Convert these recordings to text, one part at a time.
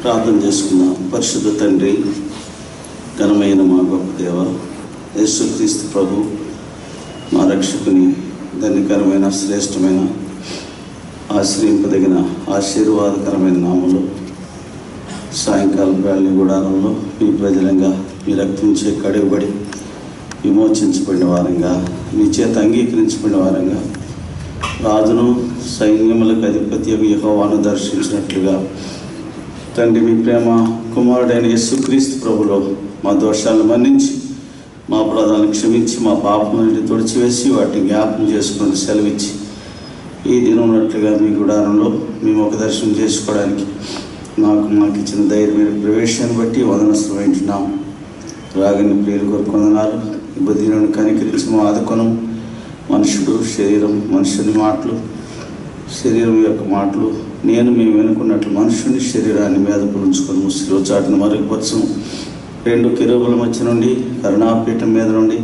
ప్రార్థన చేసుకుందాం. పరిశుద్ధ తండ్రి, ఘనమైన మా గొప్ప దేవ, యేసుక్రీస్తు ప్రభు మా రక్షకుని ధన్యకరమైన శ్రేష్టమైన ఆశ్రయింపదగిన ఆశీర్వాదకరమైన నామములో సాయంకాలం వేళ గుడారంలో మీ ప్రజలంగా మీ రక్తించే కడుగుబడి విమోచించబడిన వారంగా మీ చేత అంగీకరించబడిన వారంగా రాజును సైన్యములకు అధిపతి యెహోవాను దర్శించినట్లుగా తండ్రి మీ ప్రేమ కుమారుడైన యేసుక్రీస్తు ప్రభులో మా దోషాలను మన్నించి మా అపరాధాలను క్షమించి మా పాపం నుండి తుడిచివేసి వాటిని జ్ఞాపకం చేసుకుని సెలవిచ్చి ఈ దినం ఉన్నట్లుగా మీ గుడారంలో మేము ఒక దర్శనం చేసుకోవడానికి మాకు ఇచ్చిన ధైర్యమైన ప్రవేశాన్ని బట్టి వందనస్తులు వింటున్నాము. రాగని ప్రియులు కొరకు వందనాలు. ఇబ్బందిలను కనికరించి మా ఆదుకొనం. మనుషుడు శరీరం, మనుషుని మాటలు, శరీరం యొక్క మాటలు మేము వెనుకున్నట్లు మనుషుని శరీరాన్ని మీద పులుచుకొని ముసిలో చాటును మరుగుపరచము. 2 కెరూబుల మధ్య నుండి కరుణాపీఠం మీద నుండి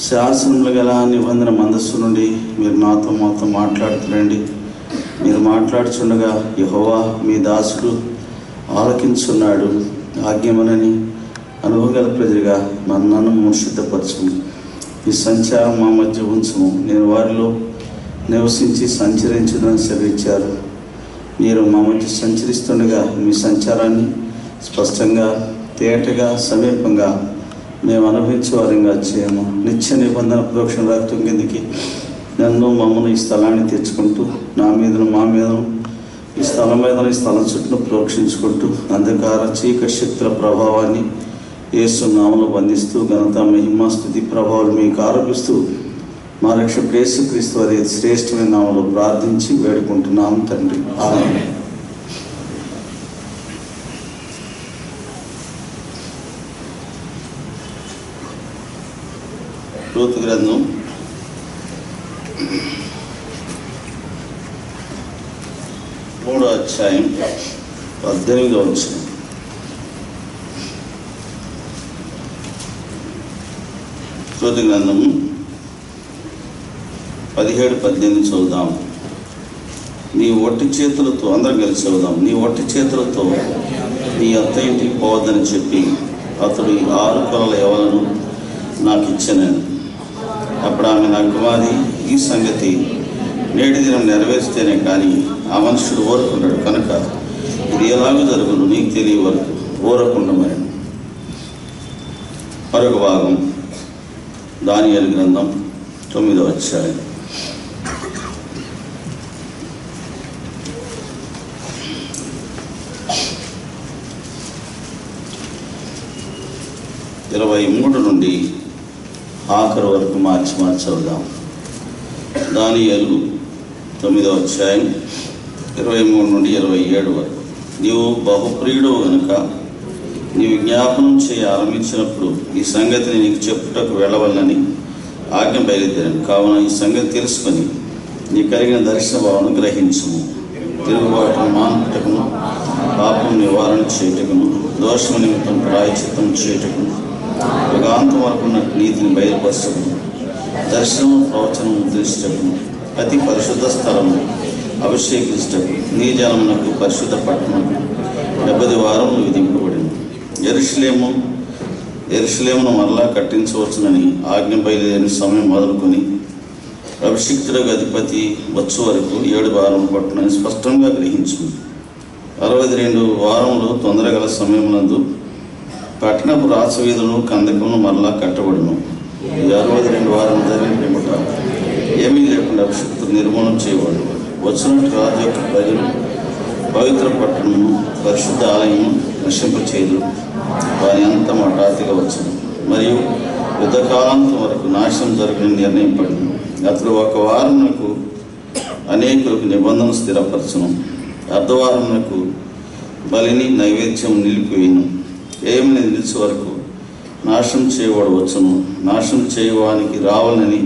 శాసనములు గల నిబంధన మందస్సు నుండి మీరు మాతో మాట్లాడుతురండి. మీరు మాట్లాడుచుండగా యెహోవా మీ దాసుడు ఆలకించున్నాడు. ఆజ్ఞమనని అనుభవం గల ప్రజలుగా నన్ను సిద్ధపరచము. ఈ సంచారం మా మధ్య ఉంచము. నేను వారిలో నివసించి సంచరించదని సెలవిచ్చారు. మీరు మా మధ్య సంచరిస్తుండగా మీ సంచారాన్ని స్పష్టంగా, తేటగా, సమీపంగా మేము అనుభవించే వారంగా చేయము. నిత్య నిబంధన ప్రోక్షణ రక్తం కిందికి నన్ను మమ్మల్ని ఈ స్థలాన్ని తెచ్చుకుంటూ నా మీదను మా మీదను ఈ స్థలం మీద ఈ స్థలం చుట్టూ ప్రోక్షించుకుంటూ అంధకార చీకటి శక్తుల ప్రభావాన్ని యేసు నామములో బంధిస్తూ ఘనత, మహిమ, స్తుతి, ప్రభావాలు మీకు ఆరోపిస్తూ మా రక్షకుడు యేసుక్రీస్తు వారి శ్రేష్టమైన నామములో ప్రార్థించి వేడుకుంటున్నాం తండ్రి. ఆమేన్. రూతు గ్రంథం 3వ అధ్యాయం 18వ వచనం. రూతు గ్రంథము 17-18 చదువుదాం. నీ ఒట్టి చేతులతో, అందరం కలిసి చదువుదాం. నీ ఒట్టి చేతులతో నీ అత్త ఇంటికి పోవద్దని చెప్పి అతడు 6 కొలల యవలను నాకు ఇచ్చాను. అప్పుడు ఆమె నా కుమారి, ఈ సంగతి నేటి దినం నెరవేర్చితేనే కానీ ఆ మనుషుడు ఊరకుంటాడు కనుక ఇది ఎలాగో జరుగును నీకు తెలియ వరకు ఊరకుండమని. మరొక భాగం దానియేలు గ్రంథం 9వ అధ్యాయం 23 నుండి ఆఖరు వరకు మార్చి చదువుదాం. దానియేలు 9వ అధ్యాయం 23 నుండి 27 వరకు. నీవు బహుప్రియుడు కనుక నీవు జ్ఞాపనం చేయ ఆరంభించినప్పుడు ఈ సంగతిని నీకు చెప్పుటకు వెళ్ళవల్లని ఆజ్ఞ బయలుదేరాను. కావున ఈ సంగతి తెలుసుకొని నీ కలిగిన దర్శన భావన గ్రహించుము. తిరుగుబాటును మాన్పుటకును, పాపం నివారణ చేయుటకును, దోషము నిమిత్తం ప్రాయశ్చిత్తం చేయుటకును, యుగాంతం వరకు నీతిని బయలుపరచటకును, దర్శనము ప్రవచనము ముద్రించటకును, అతి పరిశుద్ధ స్థలము అభిషేకించటకు నీ జనమునకు పరిశుద్ధ పట్టణము 70 వారములు విధింపబడింది. యెరూషలేమును మరలా కట్టించవచ్చునని ఆజ్ఞ బయలుదేరిన సమయం మొదలుకొని అభిషిక్తులకు అధిపతి వచ్చు వరకు 7 వారం పట్టునని స్పష్టంగా గ్రహించింది. 62 వారములు తొందరగల సమయమునందు పట్టణపు రాచవీధులను కందకమును మరలా కట్టబడును. 62 వారం జరిగిన పిమ్మట ఏమీ లేకుండా అభిషిక్తులు నిర్మూలన చేయబడు. వచ్చినట్టు రాజు యొక్క ప్రజలు పవిత్ర పట్టణము, పరిశుద్ధ ఆలయము నశింపచేయుదు. వారి అంతం హఠాత్తుగా వచ్చును మరియు యుద్ధకాలాంతం వరకు నాశనం జరుగుని నిర్ణయింపడింది. అతడు 1 వారమునకు అనేకులకు నిబంధన స్థిరపరచును. అర్ధవారమునకు బలిని నైవేద్యం నిలిపివేయను. ఏమని నిలిచే వరకు నాశనం చేయబడి వచ్చును. నాశనం చేయవానికి రావాలని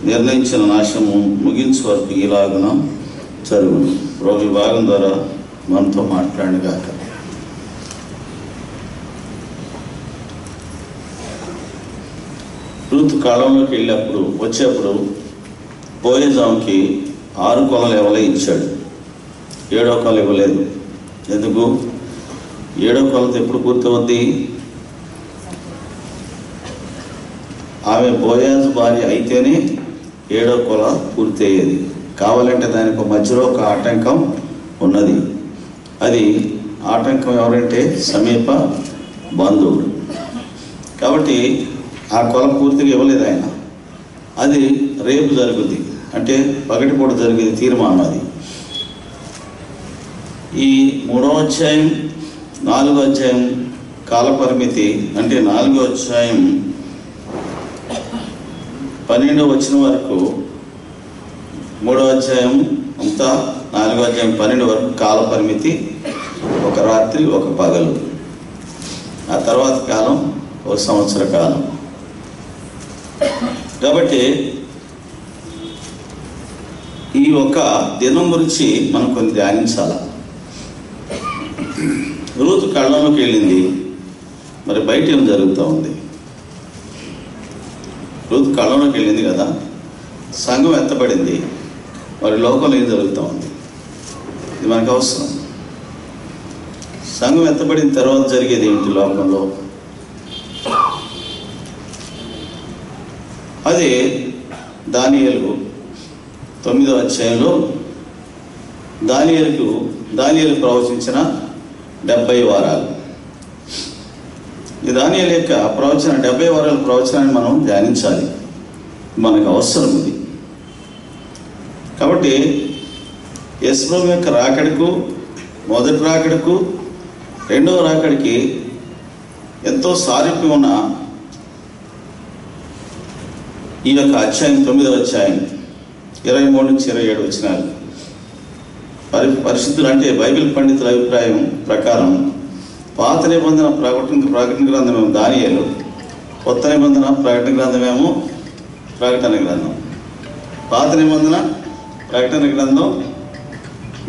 నిర్ణయించిన నాశనము ముగించే వరకు ఇలాగున జరుగును. ప్రభు భాగం ద్వారా మనతో మాట్లాడినగాక. రూతు కాలంలోకి వచ్చేప్పుడు బోయజాముకి 6 కొలలు ఇవ్వలే ఇచ్చాడు. 7వ కొల ఇవ్వలేదు. ఎందుకు? 7వ కొలత ఎప్పుడు పూర్తవుద్ది? ఆమె బోయాజు భార్య అయితేనే 7వ కొల పూర్తి అయ్యేది. కావాలంటే దానికి మధ్యలో ఒక ఆటంకం ఉన్నది. అది ఆటంకం ఎవరంటే సమీప బంధువుడు. కాబట్టి ఆ కొల పూర్తిగా ఇవ్వలేదు ఆయన. అది రేపు జరుగుద్ది, అంటే పగటిపూట జరిగేది తీర్మానం. అది ఈ 3వ అధ్యాయం 4వ అధ్యాయం కాలపరిమితి, అంటే 4వ అధ్యాయం 12వ వచనం వరకు, 3వ అధ్యాయం అంతా 4వ అధ్యాయం 12 వరకు కాలపరిమితి 1 రాత్రి 1 పగలు. ఆ తర్వాత కాలం 1 సంవత్సర కాలం. కాబట్టి ఈ ఒక దినం గురించి మనం కొన్ని ధ్యానించాలి. రూతు కళ్ళంలోకి వెళ్ళింది, మరి బయట ఏం జరుగుతూ ఉంది? రూతు కళ్ళంలోకి వెళ్ళింది కదా, సంఘం ఎత్తబడింది, మరి లోకంలో ఏం జరుగుతూ ఉంది? ఇది మనకు అవసరం. సంఘం ఎత్తబడిన తర్వాత జరిగేది ఏంటి లోకంలో? అదే దానియేలు 9వ అధ్యాయంలో దానియేలు ప్రవచించిన 70 వారాలు. ఈ దానియేలు యొక్క ప్రవచన 70 వారాల ప్రవచనాన్ని మనం ధ్యానించాలి, మనకు అవసరం ఇది. కాబట్టి యేసుప్రభు యొక్క రాకడకు, మొదటి రాకడకు, రెండవ రాకడికి ఎంతో సారూప్యం ఉన్న ఈ యొక్క అధ్యాయం 9వ అధ్యాయం 23 నుంచి 27 వచనాలు. పరిశుద్ధులు అంటే బైబిల్ పండితుల అభిప్రాయం ప్రకారం పాత నిబంధన ప్రకటన గ్రంథమేమో దానియేలు, కొత్త నిబంధన ప్రకటన గ్రంథమేమో ప్రకటన గ్రంథం. పాత నిబంధన ప్రకటన గ్రంథం,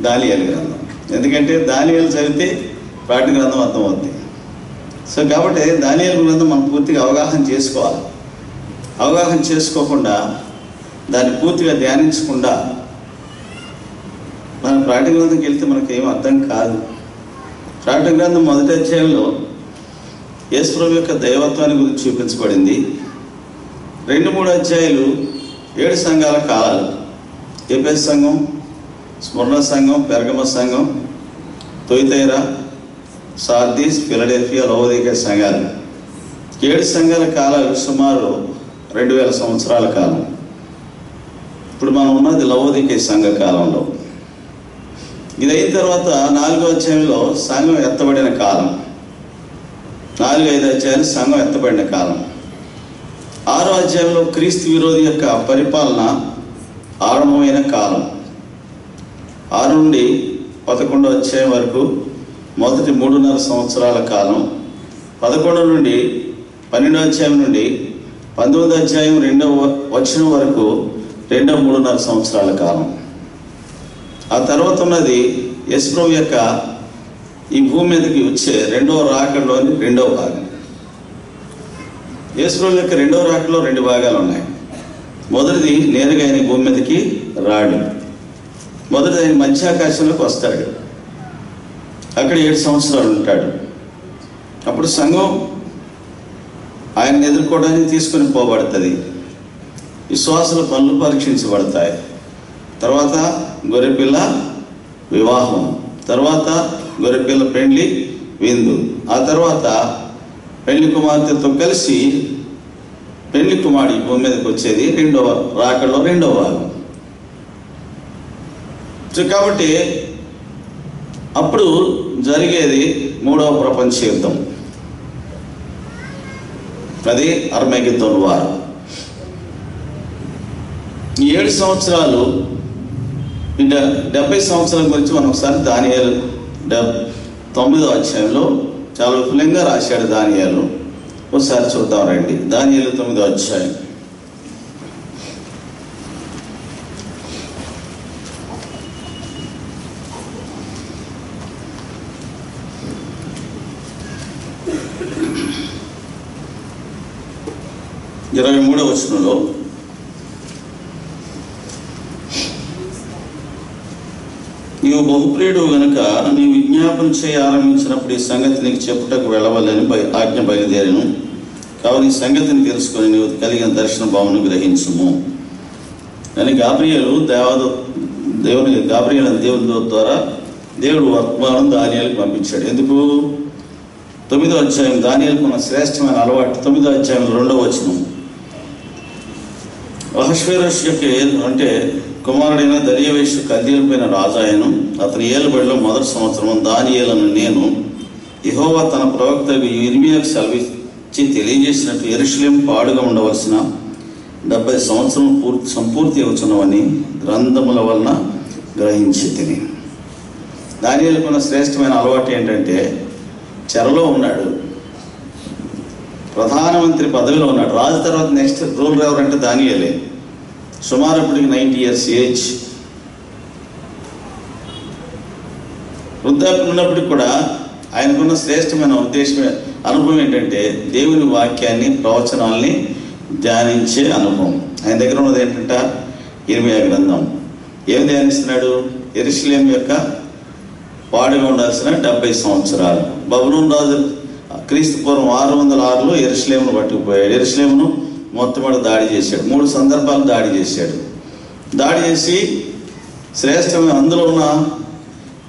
దానియేలు గ్రంథం. ఎందుకంటే దానియేలు చదివితే ప్రకటన గ్రంథం అర్థమవుతుంది. సో కాబట్టి దానియేలు గ్రంథం మనం పూర్తిగా అవగాహన చేసుకోవాలి. అవగాహన చేసుకోకుండా, దాన్ని పూర్తిగా ధ్యానించకుండా మనం ప్రకటన గ్రంథంకి వెళ్తే మనకి ఏం అర్థం కాదు. ప్రకటన గ్రంథం మొదటి అధ్యాయంలో యేసుప్రభు యొక్క దైవత్వాన్ని గురించి చూపించబడింది. 2-3 అధ్యాయాలు 7 సంఘాల కాలాలు. ఎఫెసు సంఘం, స్మరణ సంఘం, పెర్గమ సంఘం, తుయతైరా, సార్దీస్, ఫిలడెల్ఫియా, లవోదికయ సంఘాలు. 7 సంఘాల కాలాలు సుమారు 2000 సంవత్సరాల కాలం. ఇప్పుడు మనం ఉన్నది లవోదికయ సంఘ కాలంలో. ఇది అయిన తర్వాత 4వ అధ్యాయంలో సంఘం ఎత్తబడిన కాలం. 4-5 అధ్యాయాలు సంఘం ఎత్తబడిన కాలం. 6వ అధ్యాయంలో క్రీస్తు విరోధి యొక్క పరిపాలన ఆరంభమైన కాలం. 6 నుండి 11వ అధ్యాయం వరకు మొదటి 3.5 సంవత్సరాల కాలం. 11 నుండి 12వ అధ్యాయం నుండి 19వ అధ్యాయం 2వ వచనం వరకు రెండవ 3.5 సంవత్సరాల కాలం. ఆ తర్వాత ఉన్నది యేసుప్రభు యొక్క ఈ భూమి మీదకి వచ్చే రెండవ రాకడలోని 2వ భాగం. యేసుప్రభు యొక్క 2వ రాకడలో 2 భాగాలు ఉన్నాయి. మొదటిది నేరుగా ఆయన భూమి మీదకి రాడు. మొదటిది ఆయన మధ్యాకాశంలోకి వస్తాడు. అక్కడ 7 సంవత్సరాలు ఉంటాడు. అప్పుడు సంఘం ఆయన్ని ఎదుర్కోవడానికి తీసుకొని పోబడుతుంది. విశ్వాసుల పనులు పరీక్షించబడతాయి. తర్వాత గొర్రెపిల్ల వివాహం, తర్వాత గొర్రెపిల్ల పెండ్లి విందు, ఆ తర్వాత పెళ్లి కుమార్తెతో కలిసి పెళ్లి కుమారుడు ఈ భూమి మీదకి వచ్చేది రెండవ రాకడలో 2వ భాగం. కాబట్టి అప్పుడు జరిగేది 3వ ప్రపంచ యుద్ధం. అది అర్మగెద్దోను వార్. ఈ 7 సంవత్సరాలు, 70 సంవత్సరాల గురించి మనం ఒకసారి దానియేలు 9వ అధ్యాయంలో చాలా విపులంగా రాశాడు దానియేలు. ఒకసారి చూద్దాం రండి. దానియేలు 9వ అధ్యాయం. ఇరవై 23వ వచనంలో నీవు బహుప్రియుడు గనుక నీ విజ్ఞాపన చేయ ఆరంభించినప్పుడు ఈ సంగతి నీకు చెప్పుటకు వెళ్ళవాలని ఆజ్ఞ బయలుదేరాను. కావున ఈ సంగతిని తెలుసుకొని నీవు కలిగిన దర్శన భావను గ్రహించుము అని గాబ్రియేలు దేవుని ద్వారా దేవుడు వర్తమానం దానియేలుకు పంపించాడు. ఎందుకు? 9వ అధ్యాయం, దానియేలుకు ఉన్న శ్రేష్టమైన అలవాటు 9వ అధ్యాయం 2వ వచనం. అహష్వేరోషు యొక్క అంటే కుమారుడైన దర్యావేషు కల్దీయులపైన రాజాయను. అతని ఏలుబడిలో మొదటి సంవత్సరం దానియేలును నేను యెహోవా తన ప్రవక్త యిర్మీయాకు సెలవిచ్చి తెలియజేసినట్టు యెరూషలేము పాడుగా ఉండవలసిన 70 సంవత్సరం సంపూర్తి అవుతున్నవని గ్రంథముల వలన గ్రహించి తిని. దానియేలుకున్న శ్రేష్టమైన అలవాటు ఏంటంటే చెరలో ఉన్నాడు, ప్రధానమంత్రి పదవిలో ఉన్నాడు. రాజు తర్వాత నెక్స్ట్ రూలర్ ఎవరంటే దానియేలే. సుమారు ఇప్పటికి 90 years ఏజ్. వృద్ధాప్యం ఉన్నప్పటికి కూడా ఆయనకున్న శ్రేష్టమైన ఉద్దేశమే అనుభవం ఏంటంటే దేవుని వాక్యాన్ని, ప్రవచనాల్ని ధ్యానించే అనుభవం. ఆయన దగ్గర ఉన్నది ఏంటంటే యిర్మీయా గ్రంథం. ఏం ధ్యానిస్తున్నాడు? యెరూషలేము యొక్క పాడుగా ఉండాల్సిన 70 సంవత్సరాలు. బబులోను రాజు క్రీస్తు పూర్వం 606లో యెరూషలేమును పట్టుకుపోయాడు. యెరూషలేమును మొట్టమొదటి దాడి చేశాడు. 3 సందర్భాలు దాడి చేశాడు. దాడి చేసి శ్రేష్టమైన అందులో ఉన్న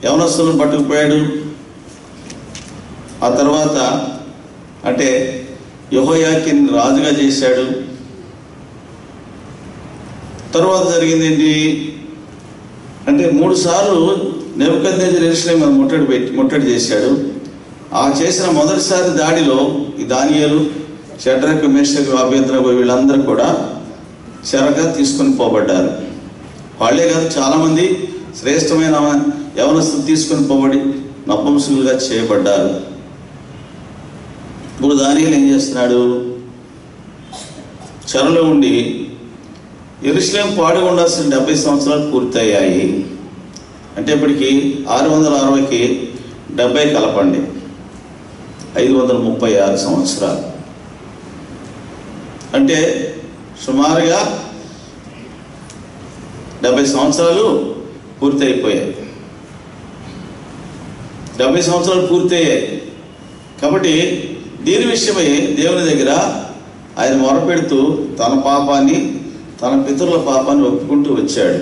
యవనస్తులను పట్టుకుపోయాడు. ఆ తర్వాత అంటే యెహోయాకీని రాజుగా చేశాడు. తర్వాత జరిగింది ఏంటి అంటే 3 సార్లు నెబుకద్నెజరు యెరూషలేమును ముట్టడి చేశాడు. ఆ చేసిన మొదటిసారి దాడిలో ఈ దానియేలు, షడ్రకు, మేషకు, అబేద్నెగో వీళ్ళందరూ కూడా చెరగా తీసుకొని పోబడ్డారు. వాళ్ళే కాదు, చాలామంది శ్రేష్టమైన యవనస్తులు తీసుకొని పోబడి నపుంసకులుగా చేయబడ్డారు. ఇప్పుడు దానియేలు ఏం చేస్తున్నాడు? చెరలో ఉండి యెరూషలేము పాడుగా ఉండాల్సిన 70 సంవత్సరాలు పూర్తయ్యాయి. అంటే ఇప్పటికి 660కి 70 కలపండి, 536 సంవత్సరాలు. అంటే సుమారుగా 70 సంవత్సరాలు పూర్తి అయిపోయాయి. 70 సంవత్సరాలు పూర్తయ్యాయి కాబట్టి దీని విషయమై దేవుని దగ్గర ఆయన మొరపెడుతూ తన పాపాన్ని, తన పితరుల పాపాన్ని ఒప్పుకుంటూ వచ్చాడు.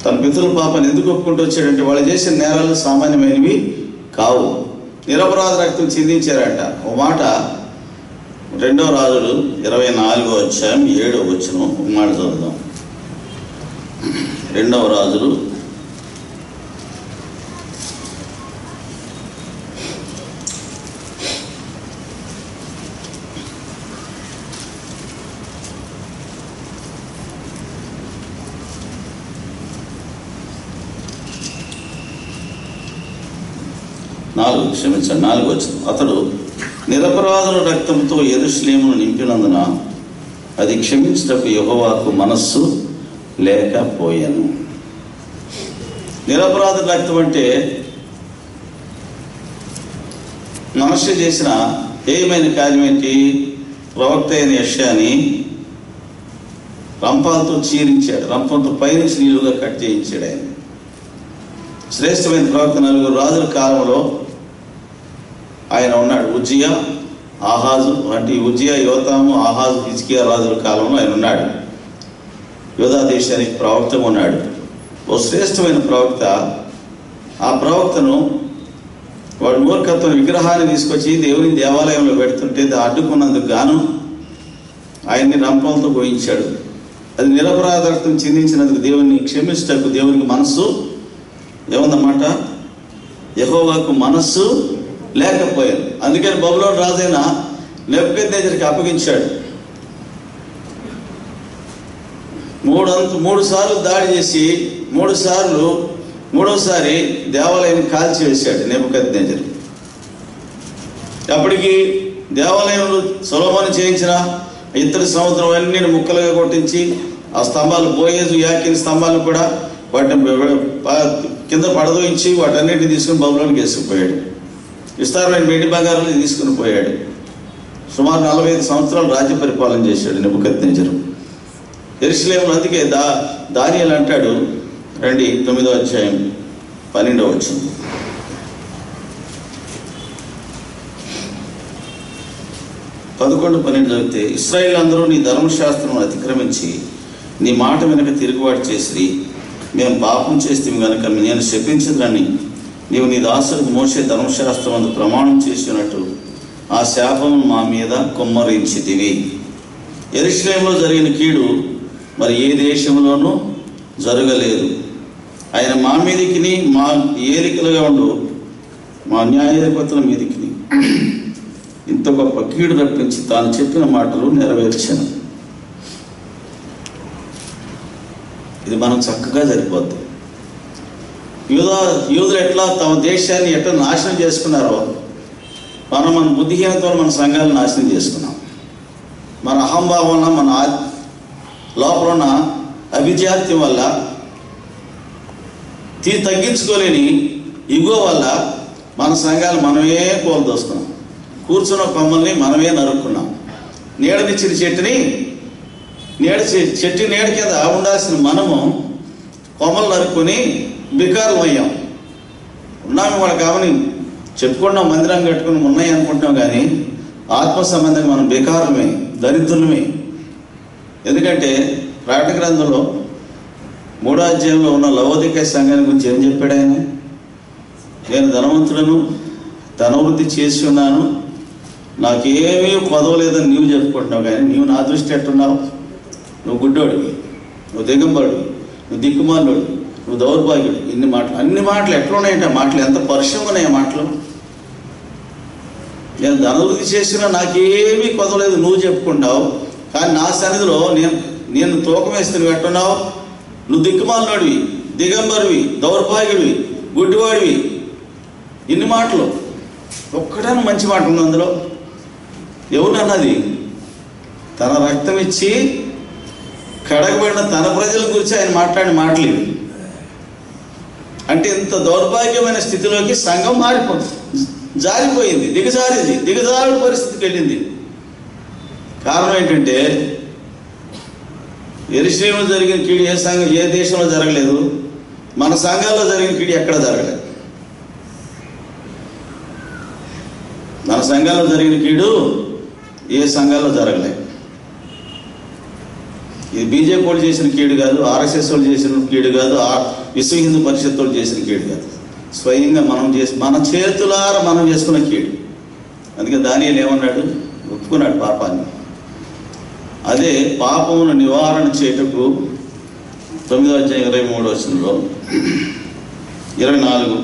తన పితరుల పాపాన్ని ఎందుకు ఒప్పుకుంటూ వచ్చాడంటే వాళ్ళు చేసిన నేరాలు సామాన్యమైనవి కావు. నిరపరాధ రక్తం చిందించారంట. ఓ మాట 2వ రాజులు 24వ అధ్యాయం 7వ వచనం ఒక మాట చదువుదాం. 2వ రాజులు 4వ వచనం. అతడు నిరపరాధుల రక్తంతో యెరూషలేమును నింపినందున అది క్షమించుటకు యెహోవాకు మనస్సు లేకపోయాను. నిరపరాధుల రక్తం అంటే మనస్సు చేసిన ఏమైన కార్యం ఏంటి? ప్రవక్త అయిన యెషయాని రంపాలతో చీరించాడు, రంపంతో పైనుంచి నీళ్ళుగా కట్ చేయించాడు. ఆయన శ్రేష్టమైన ప్రవక్త. 4 రాజుల కాలంలో ఆయన ఉన్నాడు. ఉజ్జియా, ఆహాజు వంటి ఉజ్జియా, యోతాము, ఆహాజు, హిజ్కియా రాజుల కాలంలో ఆయన ఉన్నాడు. యూదా దేశానికి ప్రవక్తగా ఉన్నాడు. ఓ శ్రేష్టమైన ప్రవక్త. ఆ ప్రవక్తను వాడు మూర్ఖత్వం విగ్రహాన్ని తీసుకొచ్చి దేవుని దేవాలయంలో పెడుతుంటే అడ్డుకున్నందుకు గాను ఆయన్ని రంపంతో పోయించాడు. అది నిరపరాధం చిందించినందుకు దేవుని క్షమించటకు దేవునికి మనస్సు ఏముందన్నమాట? యెహోవాకు మనస్సు లేకపోయాడు. అందుకని బబులోను రాజైన నెబుకద్నెజరుకి అప్పగించాడు. 3 సార్లు దాడి చేసి 3వసారి దేవాలయాన్ని కాల్చివేశాడు నెబుకద్నెజరు. అప్పటికి దేవాలయంలో సొలొమోను చేయించిన ఇత్తడి సంవత్సరం అన్ని ముక్కలుగా కొట్టించి ఆ స్తంభాలు, బోయేజు, యాకీన్ స్తంభాలను కూడా వాటిని కింద పడదోయించి వాటన్నిటిని తీసుకుని బబులోనికి వేసుకుపోయాడు. విస్తారమైన వెండి బంగారాలు తీసుకుని పోయాడు. సుమారు 45 సంవత్సరాలు రాజ్య పరిపాలన చేశాడు నెబుకద్నెజరు. యెరూషలేములో. అందుకే దానియేలు అంటాడు, రండి 9వ అధ్యాయం 12వ వచనం. పదకొండు 12 చదివితే, ఇశ్రాయేలు అందరూ నీ ధర్మశాస్త్రం అతిక్రమించి నీ మాట వెనక తిరుగుబాటు చేసి మేము పాపం చేస్తే కనుక నేను శపించదని నీవు నీ దాసులకు మోసే ధర్మశాస్త్రం అందు ప్రమాణం చేసినట్టు ఆ శాపం మా మీద కుమ్మరించితివి. యెరూషలేములో జరిగిన కీడు మరి ఏ దేశంలోనూ జరగలేదు. ఆయన మా మీదికి మా ఏలికలుగా ఉండు మా న్యాయాధిపతుల మీదికి ఇంత గొప్ప కీడు రప్పించి తాను చెప్పిన మాటలు నెరవేర్చాను. ఇది మనం చక్కగా సరిపోద్ది. యూదులు ఎట్లా తమ దేశాన్ని ఎట్లా నాశనం చేసుకున్నారో మన బుద్ధిహీనతలో మన సంఘాలను నాశనం చేసుకున్నాం. మన అహంభావం వల్ల, మన లోపల ఉన్న అవిజాత్యం వల్ల, తగ్గించుకోలేని ఇగో వల్ల మన సంఘాలు మనమే కోల్దోసుకున్నాం. కూర్చున్న కొమ్మల్ని మనమే నరుక్కున్నాం. నీడనిచ్చిన చెట్టుని చెట్టు నీడ కింద ఉండాల్సిన మనము కొమ్మలు నరుక్కుని బికారం అయ్యాం. ఉన్నాము వాళ్ళ కావని చెప్పుకున్నాం, మందిరం కట్టుకుని ఉన్నాయి అనుకుంటున్నాం, కానీ ఆత్మ సంబంధంగా మనం బికారమే, దరిద్రులమే. ఎందుకంటే ప్రకటన గ్రంథంలో 3వ అధ్యాయంలో ఉన్న లవోదికయ సంఘాన్ని గురించి ఏం చెప్పాడు ఆయన? నేను ధనవంతులను ధనవృద్ధి చేసి ఉన్నాను, నాకేమీ కొదవలేదని నీవు చెప్పుకుంటున్నావు, కానీ నీవు నా దృష్టి ఎట్టున్నావు? నువ్వు గుడ్డోడివి, నువ్వు దిగంబరుడివి, నువ్వు దిక్కుమాలుడివి, నువ్వు దౌర్భాగ్యుడు. ఇన్ని మాటలు, అన్ని మాటలు ఎట్లా ఉన్నాయంటే మాటలు ఎంత పరిశ్రమ ఉన్నాయి. మాటలు నేను ధనవృద్ధి చేసినా నాకేమీ కొదవలేదు నువ్వు చెప్పుకుంటావు, కానీ నా సన్నిధిలో నేను తూకం వేస్తే నువ్వు ఎట్టున్నావు? నువ్వు దిక్కుమాలినోడివి, దిగంబరువి, దౌర్భాగ్యుడివి, గుడ్డివాడివి. ఇన్ని మాటలు, ఒక్కటైనా మంచి మాట ఉంది అందులో? ఎవరన్నది? తన రక్తం ఇచ్చి కడగబడిన తన ప్రజల గురించి ఆయన మాట్లాడిన మాటలు ఇవి. అంటే ఇంత దౌర్భాగ్యమైన స్థితిలోకి సంఘం జారిపోయింది, దిగజారుడు పరిస్థితికి వెళ్ళింది. కారణం ఏంటంటే యెరూషలేములో జరిగిన కీడు ఏ దేశంలో జరగలేదు, మన సంఘాల్లో జరిగిన కీడు ఎక్కడ జరగలేదు. మన సంఘాల్లో జరిగిన కీడు ఏ సంఘాల్లో జరగలేదు. ఇది బీజేపీ వాళ్ళు చేసిన కీడు కాదు, ఆర్ఎస్ఎస్ వాళ్ళు చేసిన కీడు కాదు, విశ్వ హిందూ పరిషత్ వాళ్ళు చేసిన కీడు కాదు. స్వయంగా మన చేతులారా మనం చేసుకున్న కీడు. అందుకే దానియేలు ఏమన్నాడు? ఒప్పుకున్నాడు పాపాన్ని. అదే పాపమును నివారణ చేయుటకు 9వ అధ్యాయం 23వ వచనంలో 24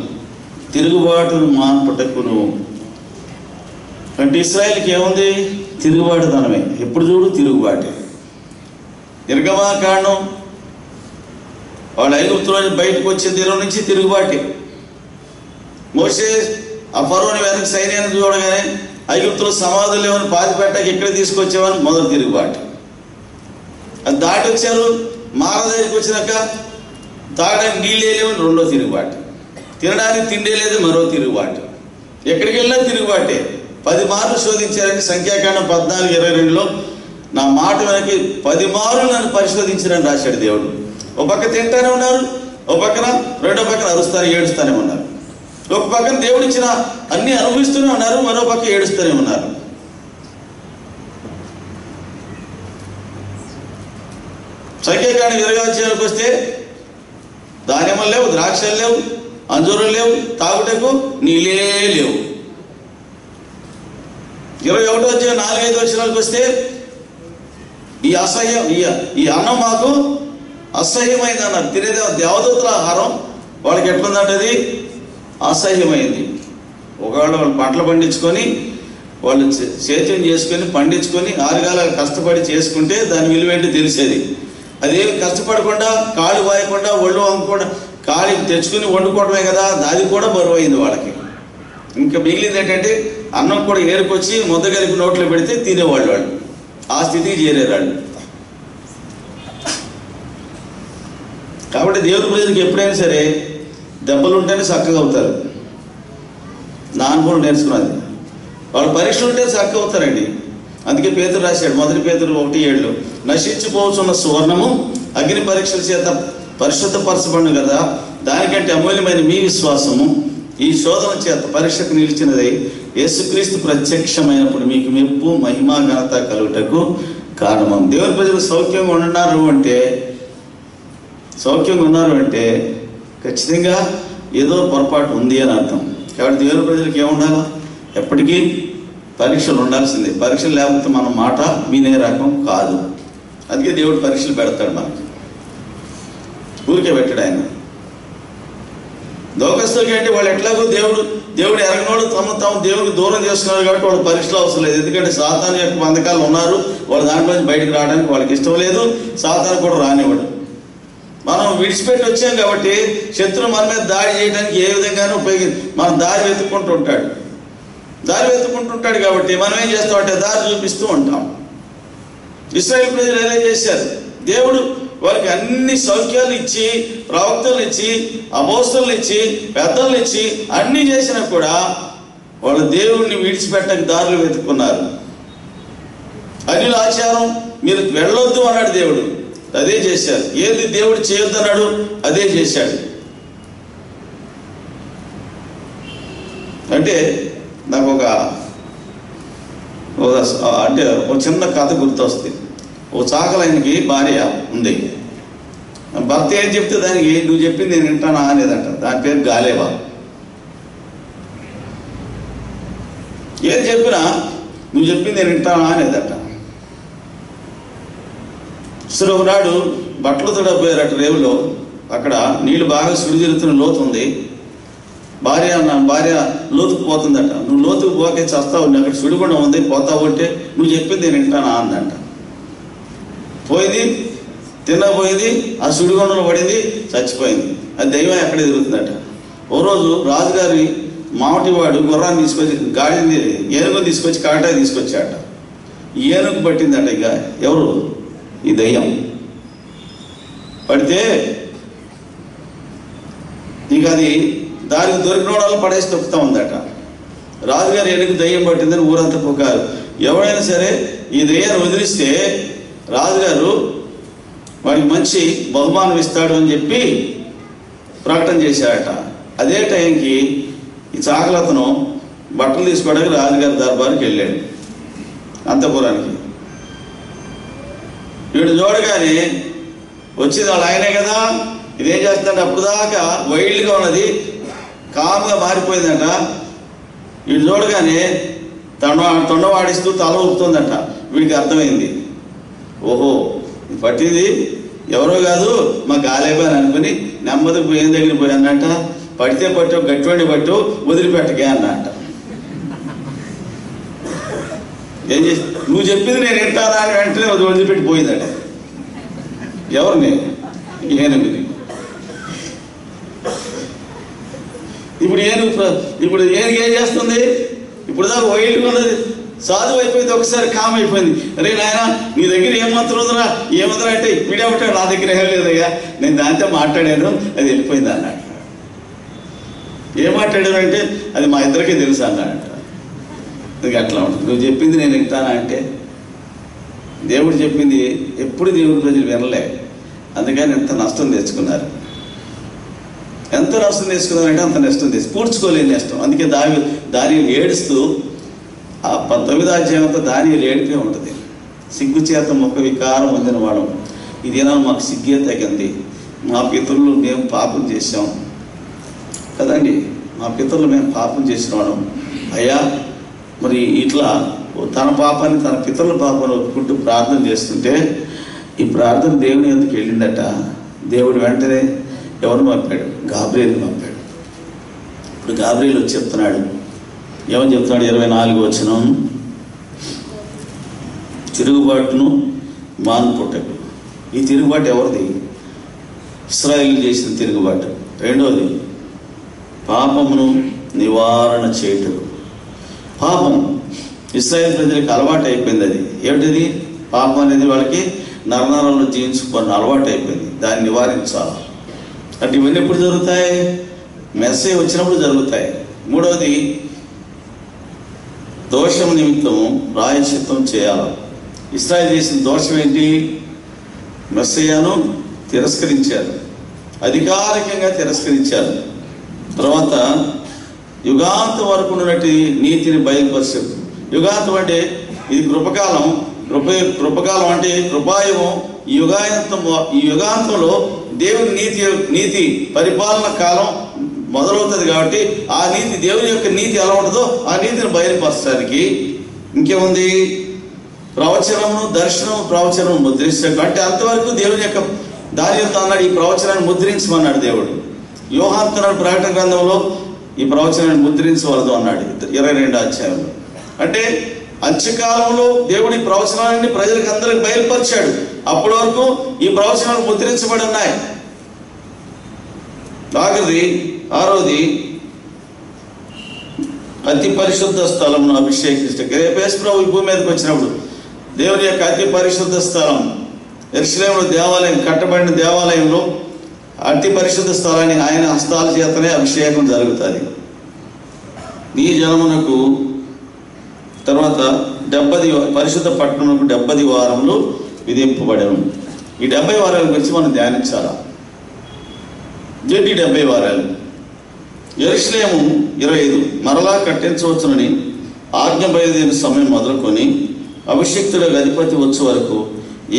తిరుగుబాటును మాన్పుటకును. అంటే ఇశ్రాయేలుకి ఏముంది? తిరుగుబాటుతనమే. ఎప్పుడు చూడు తిరుగుబాటే. నిర్గమాకాండం వాళ్ళు ఐగుప్తులో బయటకు వచ్చిన తీరం నుంచి తిరుగుబాటే. మోషే ఆ ఫరోని వెనక సైన్యాన్ని చూడగానే ఐగుప్తులో సమాధులు లేవని పాతిపెట్టకి ఎక్కడ తీసుకొచ్చేవాని మొదటి తిరుగుబాటు. అది దాటి వచ్చారు, మార దగ్గరికి వచ్చినాక తాగడానికి నీళ్ళే లేవని రెండో తిరుగుబాటు, తినడానికి తిండే లేదు మరో తిరుగుబాటు. ఎక్కడికి వెళ్ళినా తిరుగుబాటే. 10 మార్లు శోధించారని సంఖ్యాకాండం 14:22లో నా మాట వెనక్కి 10 మార్లు నన్ను పరిశోధించారని రాశాడు దేవుడు. ఒక పక్క తింటానే ఉన్నారు, ఒక పక్కన రెండో పక్కన అరుస్తానే ఏడుస్తూనే ఉన్నారు. ఒక పక్కన దేవుడు ఇచ్చిన అన్ని అనుభవిస్తూనే ఉన్నారు, మరో పక్క ఏడుస్తూనే ఉన్నారు. సంఖ్యాకాండం 20వ అధ్యాయానికి వస్తే ధాన్యములు లేవు, ద్రాక్షలు లేవు, అంజూరం లేవు, తాగుటకు నీళ్ళే లేవు. 21వ అధ్యాయం 4-5 వచనాలకు వస్తే ఈ అన్నం మాకు అసహ్యమైంది అన్నారు. తినేదే దేవదూతల ఆహారం వాళ్ళకి ఎట్లుందంటే అది అసహ్యమైంది. ఒకవేళ వాళ్ళు పంటలు పండించుకొని వాళ్ళు సేద్యం చేసుకొని పండించుకొని 6 కాలాలు కష్టపడి చేసుకుంటే దాని విలువ ఏంటో తెలిసేది. అదేమి కష్టపడకుండా కాళ్ళు వాయకుండా ఒళ్ళు వంగకుండా కాళ్ళకి తెచ్చుకొని వండుకోవడమే కదా, అది కూడా బరువు అయింది వాళ్ళకి. ఇంకా మిగిలింది ఏంటంటే అన్నం కూడా ఏరుకొచ్చి ముద్ద కలిపి నోట్లో పెడితే తినేవాళ్ళు. వాళ్ళు ఆ స్థితికి చేరారు వాళ్ళు. కాబట్టి దేవుడి ప్రజలకు ఎప్పుడైనా సరే దెబ్బలు ఉంటేనే చక్కగా అవుతారు. నా అనుభవం నేర్చుకున్నది. వాళ్ళు పరీక్షలు ఉంటే చక్కగా అవుతారండి. అందుకే పేతురు రాశాడు, 1 పేతురు 1:7, నశించిపోతున్న సువర్ణము అగ్ని పరీక్షల చేత పరిశుద్ధపరచబడును కదా, దానికంటే అమూల్యమైన మీ విశ్వాసము ఈ శోధన చేత పరీక్షకు నిలిచినదై యేసుక్రీస్తు ప్రత్యక్షమైనప్పుడు మీకు మెప్పు మహిమ ఘనత కలుగుటకు కారణం. దేవుని ప్రజలు సౌఖ్యంగా ఉన్నారు అంటే ఖచ్చితంగా ఏదో పొరపాటు ఉంది అని అర్థం. కాబట్టి దేవుని ప్రజలకు ఏముండాలా? ఎప్పటికీ పరీక్షలు ఉండాల్సిందే. పరీక్షలు లేకపోతే మన మాట వినే రకం కాదు. అందుకే దేవుడు పరీక్షలు పెడతాడు, మనకి ఊరికే పెట్టాడు ఆయన. లోకస్తులకి అంటే వాళ్ళు ఎట్లాగో దేవుడు ఎరగనోడు తాము దేవుడికి దూరం చేస్తున్నారు కాబట్టి వాళ్ళు పరీక్షలు అవసరం లేదు. ఎందుకంటే సాతాను యొక్క బంధకాలు ఉన్నారు, వాళ్ళు దాంట్లో బయటకు రావడానికి వాళ్ళకి ఇష్టం లేదు, సాతాను కూడా రానివ్వడు. మనం విడిచిపెట్టి వచ్చాం కాబట్టి శత్రువు మన మీద దాడి చేయడానికి ఏ విధంగానూ మనం దారి వెతుక్కుంటుంటాడు కాబట్టి మనం ఏం చేస్తామంటే దారి చూపిస్తూ ఉంటాం. ఇశ్రాయేలు ప్రజలు ఎలా చేశారు? దేవుడు వారికి అన్ని సౌఖ్యాలు ఇచ్చి, ప్రవక్తలు ఇచ్చి, అపోస్తలులు ఇచ్చి, పెద్దలు ఇచ్చి అన్నీ చేసినా కూడా వాళ్ళు దేవుడిని విడిచిపెట్టక దారులు వెతుక్కున్నారు. అనిల ఆచారం మీరు వెళ్ళొద్దు అన్నాడు దేవుడు, అదే చేశారు. ఏది దేవుడు చేయొద్దు అన్నాడు, అదే చేశాడు. అంటే నాకు ఒక చిన్న కథ గుర్తొస్తుంది. ఓ చాకలైనకి భార్య ఉంది. భర్త ఏం చెప్తే దానికి నువ్వు చెప్పింది నేను వింటానా అనేదంట. దాని పేరు గాలేవా. ఏది చెప్పినా నువ్వు చెప్పింది నేను వింటానా అనేదట. సరే ఒకనాడు బట్టలు తడపోయారట రేవులో. అక్కడ నీళ్ళు బాగా సుడిజిరుతున్న లోతు ఉంది. భార్య లోతుకు పోతుందట. నువ్వు లోతుకు పోకే చస్తావు, అక్కడ సుడిగుండం ఉంది, పోతావు అంటే నువ్వు చెప్పింది నేను వింటానా అందంట. పోయింది, తినబోయింది, ఆ సుడిగుండంలో పడింది, చచ్చిపోయింది. అది దైవం ఎక్కడ ఎదురుతుందట. ఓ రోజు రాజుగారి మామటివాడు గుర్రాన్ని తీసుకొచ్చి ఏనుగుని తీసుకొచ్చి కాటాయి తీసుకొచ్చాట. ఈ ఏనుగు పట్టిందట. ఇక ఎవరు? ఈ దయ్యం పడితే ఇక అది దానికి దొరికిన వాళ్ళు పడేసి తొక్కుతా ఉందట. రాజుగారు ఏనుగు దయ్యం పట్టిందని ఊరంతా పోకారు. ఎవరైనా సరే ఈ దయ్యాన్ని వదిలిస్తే రాజుగారు వాడికి మంచి బహుమానం ఇస్తాడు అని చెప్పి ప్రకటన చేశాడట. అదే టైంకి ఈ చాకలతను బట్టలు తీసుకోవడానికి రాజుగారి దర్బారుకి వెళ్ళాడు, అంతపురానికి. వీడు చూడగానే వచ్చింది వాళ్ళ ఆయనే కదా. ఇదేం చేస్తాడంటే అప్పుడు దాకా వైల్డ్గా ఉన్నది కామ్గా మారిపోయిందట. వీడు చూడగానే తొండవాడిస్తూ తల ఊపుతుందట. వీడికి అర్థమైంది, ఓహో పట్టింది ఎవరో కాదు మా గాలేబా అని అనుకుని నెమ్మది ఏం దగ్గర పోయి అన్నట. పడితే పట్టు, గట్టివాడి పట్టు, వదిలిపెట్టకే అన్నట. ఏం చేసి నువ్వు చెప్పింది నేను వింటానా అని వెంటనే వదిలిపెట్టి పోయిందట. ఎవరిని? ఏనుగుని. ఇప్పుడు ఏనుగు ఏం చేస్తుంది? ఇప్పుడు దాకా వైల్డ్గా ఉన్నది సాధువు అయిపోయింది, ఒకసారి కామ్ అయిపోయింది. అరే నాయన నీ దగ్గర ఏం మంత్రం ఉందిరా, ఏమందిరా అంటే వీడేమంటాడు, నా దగ్గర ఏం లేదయ్యా, నేను దాంతో మాట్లాడాను, అది వెళ్ళిపోయింది అన్నాడు. ఏం మాట్లాడాను అంటే అది మా ఇద్దరికీ తెలుసు అన్నాడంట. ఇది అట్లా ఉంటుంది. నువ్వు చెప్పింది నేను వింటానా అంటే దేవుడు చెప్పింది ఎప్పుడు దేవుడి ప్రజలు వినలే. అందుకని ఎంత నష్టం తెచ్చుకున్నారు. ఎంత నష్టం తెచ్చుకున్నారంటే అంత నష్టం పూడ్చుకోలేని నష్టం. అందుకే దాని ఏడుస్తూ ఆ 19వ అధ్యాయం అంతా దానియేలు ఏడిపే ఉంటుంది. సిగ్గు చేత ముఖ వికారం పొందిన వాడు, ఇదేనా మాకు సిగ్గే తగ్గింది, మా పితరులు మేము పాపం చేసాం కదండి, మా పితరులు మేము పాపం చేసిన వాళ్ళం అయ్యా. మరి ఇట్లా తన పాపాన్ని తన పితరుల పాపాన్ని ఒప్పుకుంటూ ప్రార్థన చేస్తుంటే ఈ ప్రార్థన దేవుని ఎందుకు వెళ్ళిందట. దేవుడు వెంటనే ఎవరిని పంపాడు? గాబ్రియేలుని పంపాడు. ఇప్పుడు గాబ్రియేలు వచ్చి చెప్తున్నాడు. ఏమని చెప్తున్నాడు? 24వ వచనం, తిరుగుబాటును మానుకొట్టకు. ఈ తిరుగుబాటు ఎవరిది? ఇశ్రాయేలు చేసిన తిరుగుబాటు. రెండోది పాపమును నివారణ చేయుటకు. పాపం ఇశ్రాయేలు ప్రజలకు అలవాటు అయిపోయింది. అది ఏమిటిది? పాపం అనేది వాళ్ళకి నరనరంలో జీవించుకున్న అలవాటు అయిపోయింది. దాన్ని నివారించాలి. అంటే ఇవన్నీ ఎప్పుడు జరుగుతాయి? మెస్సేజ్ వచ్చినప్పుడు జరుగుతాయి. మూడవది దోషం నిమిత్తము ప్రాయశ్చిత్తం చేయాలి. ఇశ్రాయేలు చేసిన దోషం ఏంటి? మెస్సయ్యను తిరస్కరించారు, అధికారికంగా తిరస్కరించారు. తర్వాత యుగాంతం వరకు ఉన్నటువంటి నీతిని బయలుపరిచారు. యుగాంతం అంటే ఇది కృపకాలం. కృపకాలం అంటే కృపాయుగం. ఈ యుగాంతంలో దేవుని నీతి పరిపాలన కాలం మొదలవుతుంది. కాబట్టి ఆ నీతి, దేవుని యొక్క నీతి ఎలా ఉంటుందో ఆ నీతిని బయలుపరచడానికి ఇంకేముంది? ప్రవచనము, దర్శనం, ప్రవచనం ముద్రించాడు. అంటే అంతవరకు దేవుని యొక్క దానితో అన్నాడు, ఈ ప్రవచనాన్ని ముద్రించమన్నాడు దేవుడు. యోహాను ప్రకటన గ్రంథంలో ఈ ప్రవచనాన్ని ముద్రించవలదు అన్నాడు 22వ అధ్యాయంలో. అంటే అంత్యకాలంలో దేవుడి ప్రవచనాన్ని ప్రజలకు అందరికి బయలుపరిచాడు. అప్పటి వరకు ఈ ప్రవచనాలు ముద్రించబడి ఉన్నాయి. ఆరోది అతి పరిశుద్ధ స్థలంను అభిషేకించడం. యేసు ప్రభు ఈ భూమి మీదకి వచ్చినప్పుడు దేవుని యొక్క అతి పరిశుద్ధ స్థలం యెరూషలేములో దేవాలయం, కట్టబడిన దేవాలయంలో అతి పరిశుద్ధ స్థలాన్ని ఆయన హస్తాల చేతనే అభిషేకం జరుగుతుంది. ఈ జనమునకు తర్వాత 70 పరిశుద్ధ పట్టణమునకు 70 వారములు విధింపబడను. ఈ 70 వారాల గురించి మనం ధ్యానించాలా. ఏంటి 70 వారాలు? యెరూషలేము 25 మరలా కట్టించవచ్చునని ఆజ్ఞ బయలుదేరిన సమయం మొదలుకొని అభిషిక్తులకు అధిపతి వచ్చే వరకు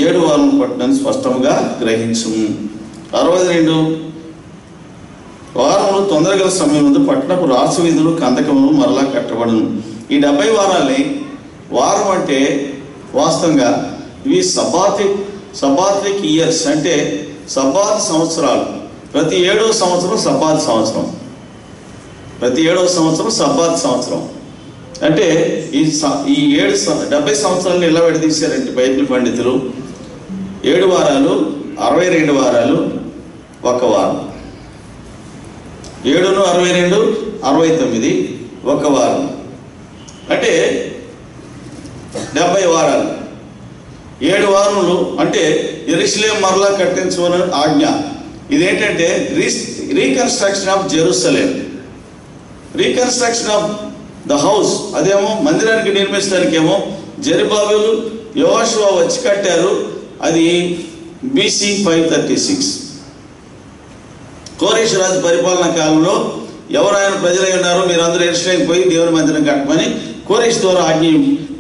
7 వారం పట్టణాన్ని స్పష్టంగా గ్రహించుము. 62 వారములు తొందరగల సమయం ముందు పట్టణపు రాసవీధులు, కందకములు మరలా కట్టబడును. ఈ 70 వారాల్ని, వారం అంటే వాస్తవంగా ఇవి సబాతిక్ ఇయర్స్, అంటే సబాత్ సంవత్సరాలు. ప్రతి 7వ సంవత్సరం సబాత్ సంవత్సరం, ప్రతి 7వ సంవత్సరం సబాత్ సంవత్సరం. అంటే ఈ 70 సంవత్సరాలను ఇలా విడదీశారంటే బైబిల్ పండితులు. 7 వారాలు, 62 వారాలు, ఒక వారం. 7 62 69 ఒక వారం. అంటే 70 వారాలు. 7 వారములు అంటే యెరూషలేము మరలా కట్టించమని ఆజ్ఞ. ఇదేంటంటే reconstruction of Jerusalem, reconstruction of the house. అదేమో మందిరానికి నిర్మించడానికేమో జెరుబ్బాబెలు, యెహోషువ వచ్చి కట్టారు. అది BC 536. కోరేషు రాజు పరిపాలనా కాలంలో ఎవరైనా ప్రజలై ఉన్నారో మీరందరూ యెరూషలేముకు పోయి దేవుని మందిరం కట్టమని కోరేషు ద్వారా ఆజ్ఞ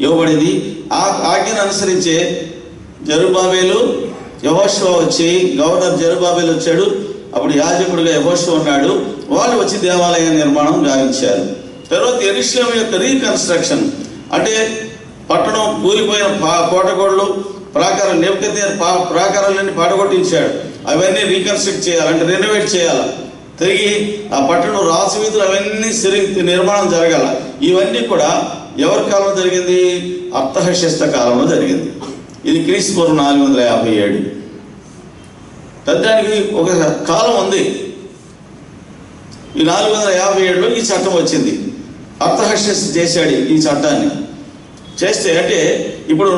ఇవ్వబడింది. ఆ ఆజ్ఞను అనుసరించే జెరుబ్బాబెలు, యెహోషువ వచ్చి, గవర్నర్ జెరుబ్బాబెలు వచ్చాడు. అప్పుడు యాజకుడిగా యెహోషువ ఉన్నాడు. వాళ్ళు వచ్చి దేవాలయ నిర్మాణం గావించారు. తర్వాత యెరూషలేము యొక్క రీకన్స్ట్రక్షన్ అంటే పట్టణం కూలిపోయిన కోటగోడలు, ప్రాకారాలు, నెబుకద్నెజర్ ప్రాకారాలన్నీ పడగొట్టించాడు. అవన్నీ రీకన్స్ట్రక్ట్ చేయాలి, అంటే రెనోవేట్ చేయాలి. తిరిగి ఆ పట్టణం రాసవీధులు అవన్నీ నిర్మాణం జరగాల. ఇవన్నీ కూడా ఎవరి కాలంలో జరిగింది? అర్తహషస్త కాలంలో జరిగింది. ఇది క్రీస్తు పూర్వం 457. దానికి ఒక కాలం ఉంది. ఈ 457లో ఈ చట్టం వచ్చింది. అర్తహషస్ చేశాడు ఈ చట్టాన్ని. చేస్తే అంటే ఇప్పుడు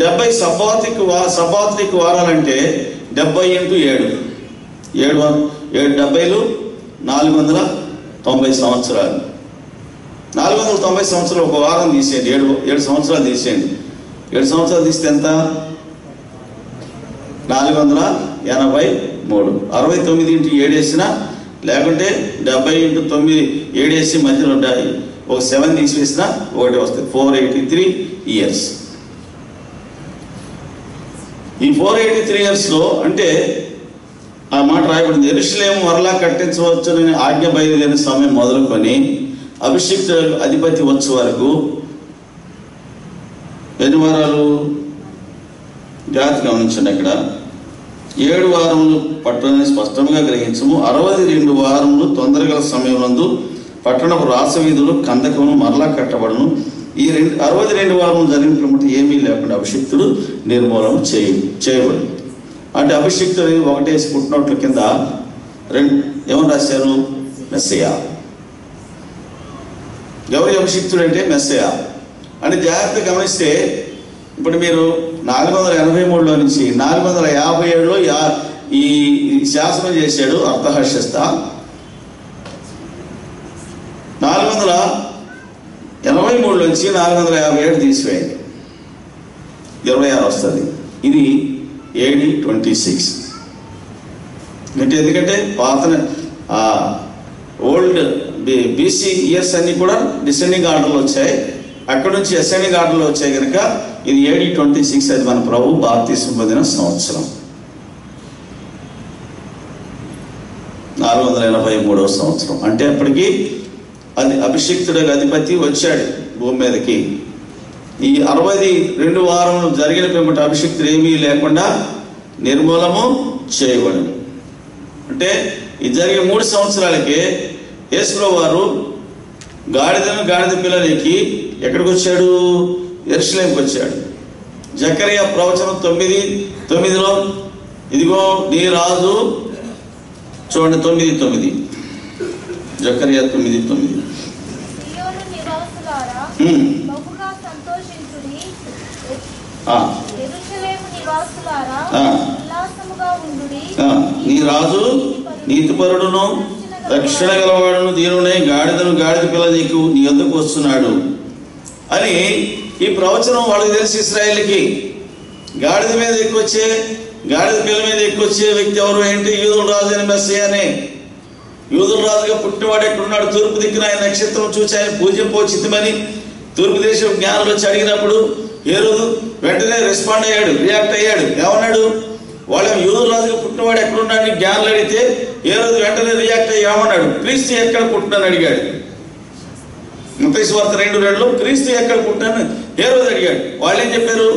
70 సబాతిక్ వారాలంటే 70 × 7 70లు 490 సంవత్సరాలు. 490 సంవత్సరాలు ఒక వారం తీసేయండి, 7 సంవత్సరాలు తీసేయండి. 7 సంవత్సరాలు తీస్తే ఎంత? 483. 69 × 7 వేసినా, లేకుంటే 70 × 9 7 వేసి మధ్యలో ఒక 7 తీసివేసినా ఒకటి వస్తుంది. 483 ఇయర్స్. ఈ 483 ఇయర్స్లో అంటే ఆ మాట రాయబడింది. యెరూషలేము మరలా కట్టించవచ్చునని ఆజ్ఞ బయలుదేరిన సమయం మొదలుకొని అభిషిక్తులకు అధిపతి వచ్చే వరకు ఎన్ని వారాలు? జాగ్రత్త గమనించండి. అక్కడ 7 వారములు పట్టణాన్ని స్పష్టంగా గ్రహించము. 62 వారములు తొందరగల సమయం నందు పట్టణపు రాసవీధులు, కందకములు మరలా కట్టబడను. ఈ 62 వారములు జరిగినటువంటి ఏమీ లేకుండా అభిషిక్తుడు నిర్మూలన చేయబడి. అంటే అభిషిక్తుడు ఒకటేసి పుట్టినట్ల కింద ఏమని రాశారు? మెస్సయ్య. ఎవరి అభిషిక్తుడు అంటే మెస్సయ్య. అంటే జాగ్రత్తగా గమనిస్తే ఇప్పుడు మీరు 483లో నుంచి 457లో ఈ శాసనం చేశాడు అర్తహషస్త. 83లోంచి 457 తీసివేయండి, 26 వస్తుంది. ఇది AD 26. అంటే ఎందుకంటే పాత ఓల్డ్ BC ఇయర్స్ అన్నీ కూడా డిసెండింగ్ ఆర్డర్లో వచ్చాయి, అక్కడ నుంచి అసెండింగ్ ఆర్డర్లో వచ్చాయి కనుక ఇది AD 26. అది మన ప్రభు బాప్తిసం పొందిన సంవత్సరం, 483వ సంవత్సరం. అంటే అప్పటికి అది అభిషిక్తుడికి అధిపతి వచ్చాడు భూమి మీదకి. ఈ 62 వారములు జరిగిన పిమ్మట అభిషిక్తుడు ఏమీ లేకుండా నిర్మూలము చేయబడింది. అంటే ఇది జరిగిన 3 సంవత్సరాలకే యేసుప్రభువు వారు గాడిద పిల్లలకి ఎక్కడికి వచ్చాడు? యెరూషలేముకి వచ్చాడు. జకరియా ప్రవచనం 9:9లో ఇదిగో నీ రాజు, చూడండి 9:9, జకరియా 9:9. నీ రాజు నీతిపరుడును రక్షణ గలవాడును దీనునై గాడిద పిల్ల నీకు నీ వద్దకు వస్తున్నాడు అని ఈ ప్రవచనం వాళ్ళకి తెలిసి ఇశ్రాయేలుకి. గాడిద మీద ఎక్కువచ్చే, గాడిద పిల్ల మీద ఎక్కువచ్చే వ్యక్తి ఎవరు ఏంటి? యూదుల రాజు అని మెస్సీయనే. యూదుల రాజుగా పుట్టినవాడు ఎక్కడున్నాడు? తూర్పు దిక్కున ఆయన నక్షత్రం చూసి ఆయన పూజింపోచితమని తూర్పు దేశం జ్ఞానులు వచ్చి అడిగినప్పుడు హేరోదు వెంటనే రెస్పాండ్ అయ్యాడు, రియాక్ట్ అయ్యాడు. ఏమన్నాడు? వాళ్ళ యూదుల రాజుగా పుట్టినవాడు ఎక్కడున్నాడని జ్ఞానులు అడిగితే హేరోదు వెంటనే రియాక్ట్ అయ్యి ఏమన్నాడు? క్రీస్తు ఎక్కడ పుట్టినాను అడిగాడు. మత్తయి సువార్త 2:2లో క్రీస్తు ఎక్కడ పుట్టినాను హేరోదు అడిగాడు. వాళ్ళేం చెప్పారు?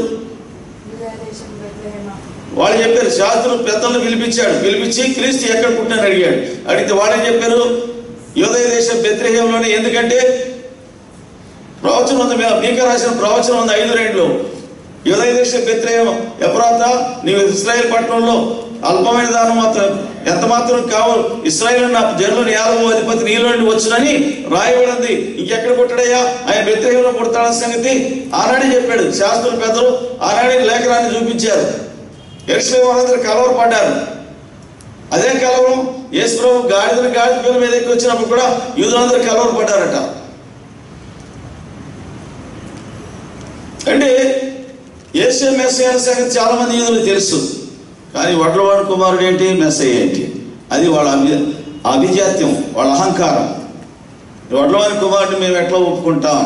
శాస్త్రులు పెద్దలను పిలిపించి క్రీస్తు ఎక్కడ పుట్టినాను అడిగాడు. అడిగితే వాళ్ళేం చెప్పారు? యూదయ దేశం బెత్లెహేంలోనే. ఎందుకంటే ప్రవచనం ఉంది, మీకా రాసిన ప్రవచనం ఉంది 5:2లో. యూదయ దేశం బెత్లెహేం ఎఫ్రాతా, నీవు ఇశ్రాయేల్ పట్టణంలో అల్పమైన దానం మాత్రం ఎంత మాత్రం కావాలి, ఇశ్రాయేలు నా జనులను 50వ అధిపతి నీలో నుండి వచ్చునని రాయబడింది. ఇంకెక్కడ పుట్టాడయ్యా? ఆయన బెత్లెహేంలో పుడతాడన్న సంగతి ఆనాడే చెప్పాడు. శాస్త్రుల పెద్దలు ఆనాడే లేఖనాన్ని చూపించారు. యెరూషలేము వాళ్ళందరూ కలవరపడ్డారు. అదే కలవరం యేసుప్రభు గాడిద పిల్ల మీద ఎక్కి వచ్చినప్పుడు కూడా యూదులందరూ కలవరపడ్డారట. అంటే యేసు మెస్సయ్య అనే సంగతి చాలా మంది యూదులకు తెలుసు. కానీ వడ్లవాడి కుమారుడు ఏంటి? మెస్సయ్య ఏంటి? అది వాళ్ళ అభిజాత్యం, వాళ్ళ అహంకారం. వడ్లవాడి కుమారుడిని మేము ఎట్లా ఒప్పుకుంటాం?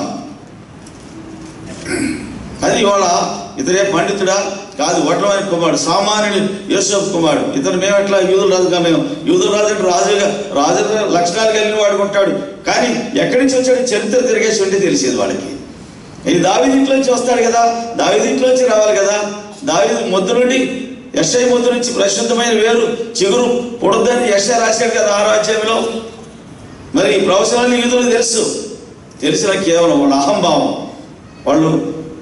అది వాళ్ళ ఇతరే పండితుడా? కాదు, వడ్లవాడి కుమారుడు, సామాన్యుడు యోసేపు కుమారుడు. ఇతను మేము ఎట్లా యూదుల రాజుగా, మేము యూదుల రాజు రాజు లక్షణాలు కలిగిన వాడుకుంటాడు. కానీ ఎక్కడి నుంచి వచ్చాడు? చరిత్ర తిరిగేసి ఉంటే తెలిసేది వాళ్ళకి. ఇది దావీదు ఇంట్లోంచి వస్తాడు కదా, దావీదు ఇంట్లోంచి రావాలి కదా. దావీదు మొద్దు నుండి, యెషయా మొద్దు నుంచి పరిశుద్ధమైన వేరు చిగురు పొడొద్దని యెషయా రాశాడు కదా 6వ అధ్యాయంలో. మరి ఈ ప్రవచనాలు యూదులకు తెలిసిన కేవలం వాళ్ళ అహంభావం, వాళ్ళు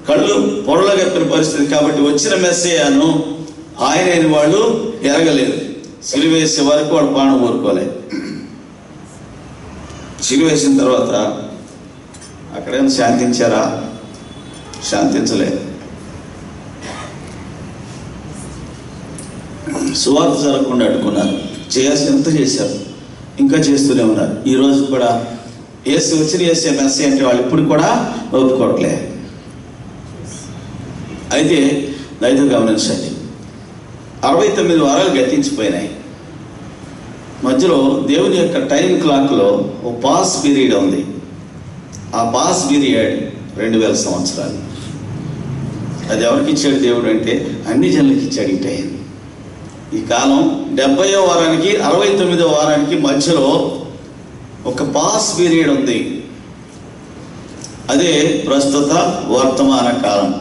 కళ్ళు పొరలో కప్పిన పరిస్థితి. కాబట్టి వచ్చిన మెస్సయ్యను ఆయనని వాళ్ళు ఎరగలేదు. సిలువేసే వరకు వాడు ప్రాణం కోరుకోలేదు. సిలువేసిన తర్వాత అక్కడేమో శాంతించారా? శాంతించలేదు. సువార్త జరగకుండా అడ్డుకున్నారు. చేయాల్సినంత చేశారు, ఇంకా చేస్తూనే ఉన్నారు. ఈరోజు కూడా యేసు మెస్సీ అంటే వాళ్ళు ఇప్పుడు కూడా ఒప్పుకోవట్లే. అయితే దయతో గమనించండి, 69 వారాలు గతించిపోయినాయి. మధ్యలో దేవుని యొక్క టైం క్లాక్లో ఓ పాస్ పీరియడ్ ఉంది. ఆ పాస్ పీరియడ్ 2000 సంవత్సరాలు. అది ఎవరికి ఇచ్చాడు దేవుడు అంటే అన్ని జనులకి ఇచ్చాడు ఈ టైం. ఈ కాలం 70వ వారానికి 69వ వారానికి మధ్యలో ఒక పాస్ పీరియడ్ ఉంది. అదే ప్రస్తుత వర్తమాన కాలం.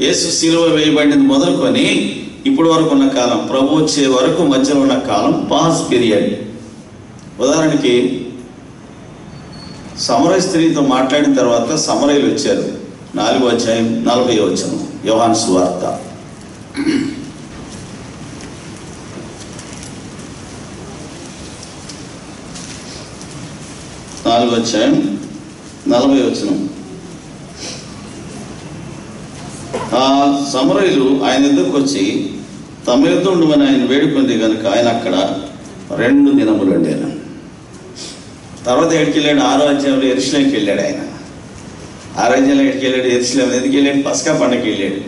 యేసు శిలువ వేయబడినది మొదలుకొని ఇప్పుడు వరకు ఉన్న కాలం, ప్రభు వచ్చే వరకు మధ్యలో ఉన్న కాలం పాస్ పీరియడ్. ఉదాహరణకి సమరయ స్త్రీతో మాట్లాడిన తర్వాత సమరయులు వచ్చారు. 4వ అధ్యాయం 40వ వచనం యోహాను సువార్త. నాలుగో అధ్యాయం 40వ వచనం. ఆ సమరయులు ఆయన ఎద్దుకు వచ్చి తమ ఎద్దు ఉండమని ఆయన వేడుకుంది కనుక ఆయన అక్కడ 2 దినములు ఉండాను. తర్వాత ఎక్కడికి వెళ్ళాడు? 6వ అధ్యాయంలో యెరూషలేముకి వెళ్ళాడు ఆయన. అరణ్యంలో ఎక్కడికి వెళ్ళాడు? యెరూషలేము ఎందుకు వెళ్ళాడు? పస్కా పండగకి వెళ్ళాడు.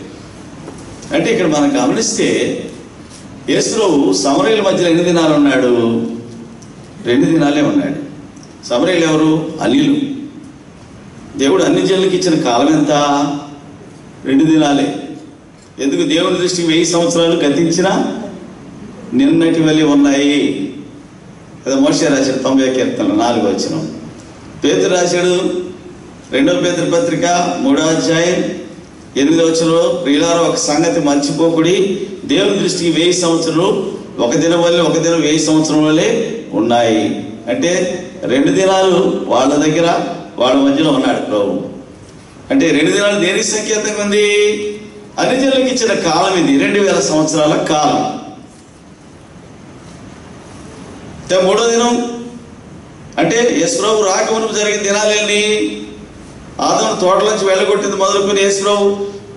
అంటే ఇక్కడ మనం గమనిస్తే యేసుప్రభు సమరయుల మధ్యలో ఎన్ని దినాలు ఉన్నాడు? 2 దినాలే ఉన్నాడు. సమరయులు ఎవరు? అన్యులు. దేవుడు అన్ని జనులకు ఇచ్చిన కాలం ఎంత? 2 దినాలే. ఎందుకు? దేవుని దృష్టికి 1000 సంవత్సరాలు గతించినా నిన్నటి వలె ఉన్నాయి. అదే మోషే రాశాడు 90వ కీర్తనలో 4వ వచనం. పేతురు రాశాడు 2వ పేతురు పత్రిక 3వ అధ్యాయం 8వ వచనంలో, ప్రియులారా ఒక సంగతి మర్చిపోకుడి, దేవుని దృష్టికి 1000 సంవత్సరాలు ఒక దినం వల్లే, ఒక దినం 1000 సంవత్సరం వల్లే ఉన్నాయి. అంటే 2 దినాలు వాళ్ళ దగ్గర, వాళ్ళ మధ్యలో ఉన్నాడు ప్రభు. అంటే 2 దినాలు దేనికి సంకేతంగా ఉంది? అన్ని జనులకు ఇచ్చిన కాలం ఇది, 2000 సంవత్సరాల కాలం. మూడో దినం అంటే యేసుప్రభు రాకమునుపు జరిగిన దినాలేంటి? ఆదాము తోటలోంచి వెళ్ళగొట్టింది మొదలుకొని యేసుప్రభు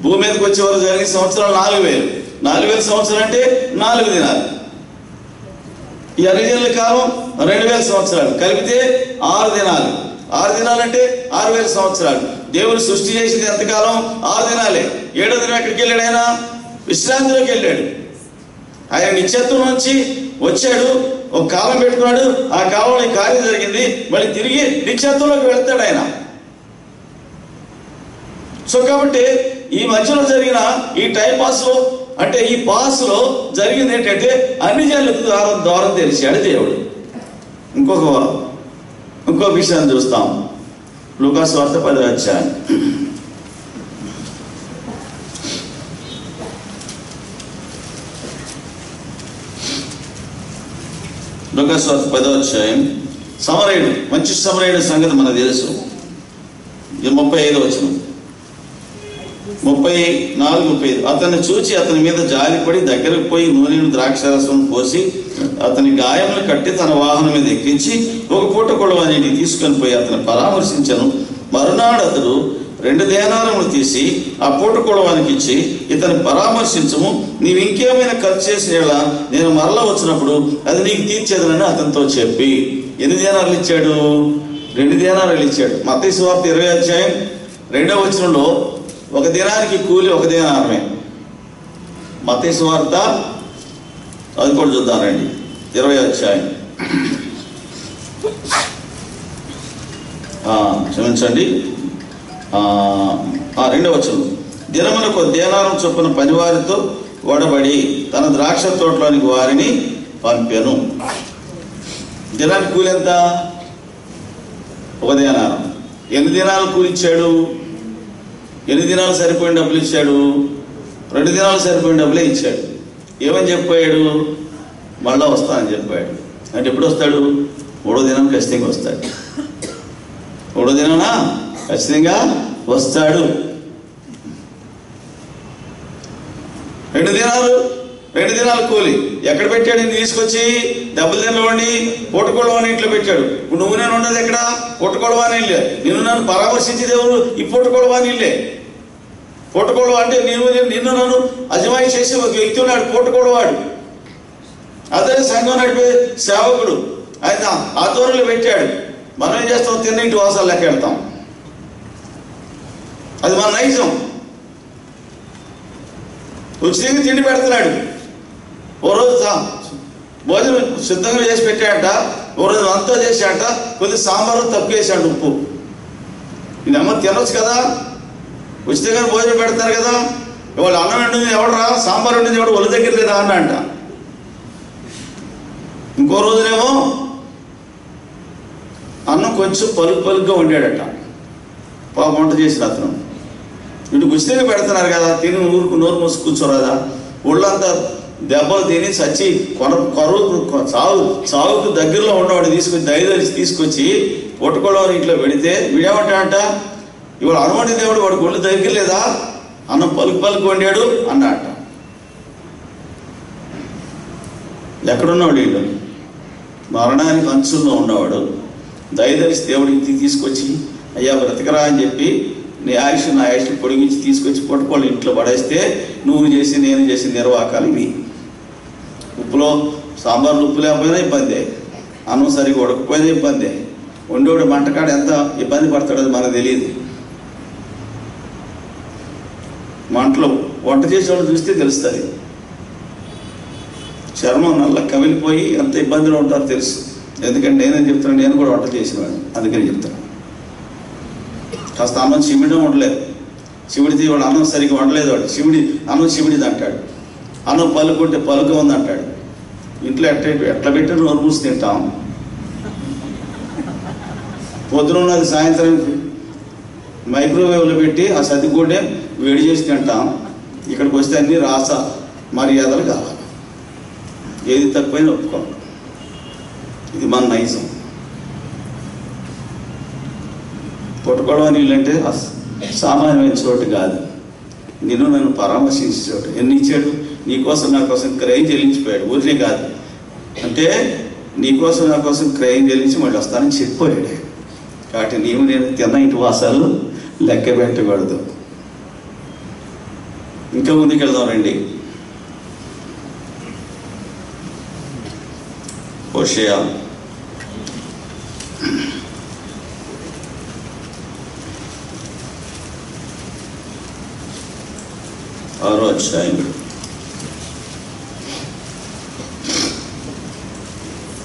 భూమి మీదకి వచ్చే వరకు జరిగిన సంవత్సరాలు 4000 సంవత్సరాలు అంటే 4 దినాలు. ఈ అన్ని జనుల కాలం 2000 సంవత్సరాలు కలిపితే 6 దినాలు. 6 దినాలు అంటే 6000 సంవత్సరాలు. దేవుడు సృష్టి చేసింది ఎంతకాలం? 6 దినాలే. 7వ దినం ఎక్కడికి వెళ్ళాడు? ఆయన విశ్రాంతిలోకి వెళ్ళాడు. ఆయన నిత్యత్వం నుంచి వచ్చాడు, ఒక కాలం పెట్టుకున్నాడు, ఆ కాలంలో ఈ కార్యం జరిగింది, మళ్ళీ తిరిగి నిత్యత్వంలోకి వెళ్తాడు ఆయన. సో కాబట్టి ఈ మధ్యలో జరిగిన ఈ టైం పాస్లో, అంటే ఈ పాస్లో జరిగింది ఏంటంటే అన్ని జనులకు ద్వారం తెరిచాడు దేవుడు. ఇంకొక విషయాన్ని చూస్తాం. లూకా సువార్త 10వ అధ్యాయం. లూకా సువార్త 10వ అధ్యాయం. సమరయుడు, మంచి సమరయుడు సంగతి మనకు తెలుసు. 35వ వచనం, 34, 35. అతన్ని చూచి అతని మీద జాలిపడి దగ్గరకు పోయి నూనెను ద్రాక్షరసం పోసి అతని గాయములు కట్టి తన వాహనం మీద ఎక్కించి ఒక పూట కొడవని తీసుకొని పోయి అతను పరామర్శించను. మరునాడు అతడు 2 దేనారములు తీసి ఆ పూట కొడవానికి ఇచ్చి, ఇతను పరామర్శించము, నీవు ఇంకేమైనా ఖర్చు చేసేలా నేను మరలా వచ్చినప్పుడు అది నీకు తీర్చేదనని అతనితో చెప్పి. ఎన్ని దేనారాలు ఇచ్చాడు? 2 దేనారాలు ఇచ్చాడు. మత్తయి సువార్త 20వ అధ్యాయం 2వ వచనంలో 1 దినానికి కూలి 1 దేనారమే. మత్తయి సువార్త అది కూడా చూద్దానండి, 20వ అధ్యాయం. క్షమించండి, 2వ వచనం. దినములకు 1 దేనారం చొప్పున పనివారితో వడబడి తన ద్రాక్ష తోటలోనికి వారిని పంపెను. దినానికి కూలి ఎంత? 1 దేనారం. ఎన్ని దినాలు కూలి ఇచ్చాడు? ఎన్ని దినాలు సరిపోయిన డబ్బులు ఇచ్చాడు? 2 దినాలు సరిపోయిన డబ్బులే ఇచ్చాడు. ఏమని చెప్పాడు? మళ్ళా వస్తానని చెప్పాడు. అంటే ఎప్పుడు వస్తాడు? 3వ దినం ఖచ్చితంగా వస్తాడు. 3వ దినాన ఖచ్చితంగా వస్తాడు. 2 దినాలు కూలి ఎక్కడ పెట్టాడు? తీసుకొచ్చి దెబ్బలు తినవాడిని పూటకొడవని ఇంట్లో పెట్టాడు. ఇప్పుడు నువ్వు నేను ఉన్నది ఎక్కడ? పూటకొడవాని ఇల్లే. నిన్ను నన్ను పరామర్శించేది ఎవరు? ఈ పూటకొడవాని ఇల్లే. పూటకొడవ అంటే నిన్ను నన్ను అజమాయి చేసి ఒక వ్యక్తి ఉన్నాడు, పూటకొడవాడు. అదే సంఘం నడిపే సేవకుడు, ఆయన ఆధ్వర్యంలో పెట్టాడు. మనం ఏం చేస్తాం? తిన్నింటి వాసాలు లెక్క వెళ్తాం. అది మన నైజం. ఉచితంగా తిండి పెడుతున్నాడు. ఓ రోజు భోజనం సిద్ధంగా చేసి పెట్టాడట, ఓ రోజు అంతా చేశాడట, కొద్ది సాంబారు తక్కువ వేసాడు, ఉప్పు. నేనమ్మ తినొచ్చు కదా, ఉచితంగా భోజనం పెడతారు కదా. ఇవాళ అన్నం వండింది ఎవడరా, సాంబార్ వండింది ఎవడు, ఒళ్ళు దగ్గర లేదా అన్న అంట. ఇంకో రోజునేమో అన్నం కొంచెం పలుకుగా వండాడట. వంట చేసిన అతను. ఇటు ఉచితంగా పెడుతున్నారు కదా, తిని నోరు మూసి కూర్చోరాదా? ఒళ్ళంతా దెబ్బలు తిని చచ్చి చావుకు దగ్గరలో ఉన్నవాడు దయదలిచి తీసుకొచ్చి ఒట్టుకోవడం ఇంట్లో పెడితే వీడేమంటాడంట, ఇవాళ అనుమతి దేవుడు వాడు ఒళ్ళు దగ్గర లేదా, అన్నం పలుకు వండాడు అన్నట. ఎక్కడున్నాడు వీడు? మరణానికి అంచుల్లో ఉన్నవాడు. దయదలిచి దేవుడు ఇంటికి తీసుకొచ్చి, అయ్యా బ్రతకరా అని చెప్పి నీ ఆయుష్ నా ఆయుష్ని పొడిగించి తీసుకొచ్చి పట్టుకోవాలి ఇంట్లో పడేస్తే, నువ్వు చేసి నేను చేసి నిర్వాకాలు ఇవి. ఉప్పులో సాంబార్లు ఉప్పు లేకపోయినా ఇబ్బందే, అన్నం సరిగ్గా ఉడకపోయినా ఇబ్బందే, వండేవాడు మంటకాడ ఎంత ఇబ్బంది పడతాడో మనకు తెలియదు. మంటలో వంట చేసేవాళ్ళు చూస్తే తెలుస్తుంది. చర్మం నల్ల కమిలిపోయి ఎంత ఇబ్బందిలో ఉంటారో తెలుసు. ఎందుకంటే నేనేం చెప్తున్నాను, నేను కూడా వంట చేసేవాడు, అందుకని చెప్తాను. కాస్త అన్నం చిమిడడం ఉండలేదు, చిమిడితే వాడు అన్నం సరిగ్గా వండలేదు, వాడు అన్నం చిమిడిది అంటాడు, అన్నం పలుకుంటే పలుక ఉంది అంటాడు. ఇంట్లో ఎట్లా పెట్టి నోరు మూసి తింటాం. పొద్దున ఉన్నది సాయంత్రం మైక్రోవేవ్లో పెట్టి ఆ సతిగుడ్డే వేడి చేసి తింటాం. ఇక్కడికి వస్తే అన్ని రాస మర్యాదలు కావాలి, ఏది తక్కువైనా ఒప్పుకోండి. ఇది మన నైజం. పుట్టగొడవ నీళ్ళంటే సామాన్యమైన చోటు కాదు, నన్ను పరామర్శించే చోటు. ఎన్ని ఇచ్చాడు? నీకోసం నా కోసం క్రయం చెల్లించిపోయాడు. ఊరినే కాదు అంటే నీకోసం నా కోసం క్రయం చెల్లించి మళ్ళీ వస్తానని చెప్పిపోయాడు. కాబట్టి నీవు నేను తిన్న ఇంటి వాసాలు లెక్క పెట్టకూడదు. ఇంకా ముందుకు వెళ్దాం రండి. హోషేయ 6వ అధ్యాయం.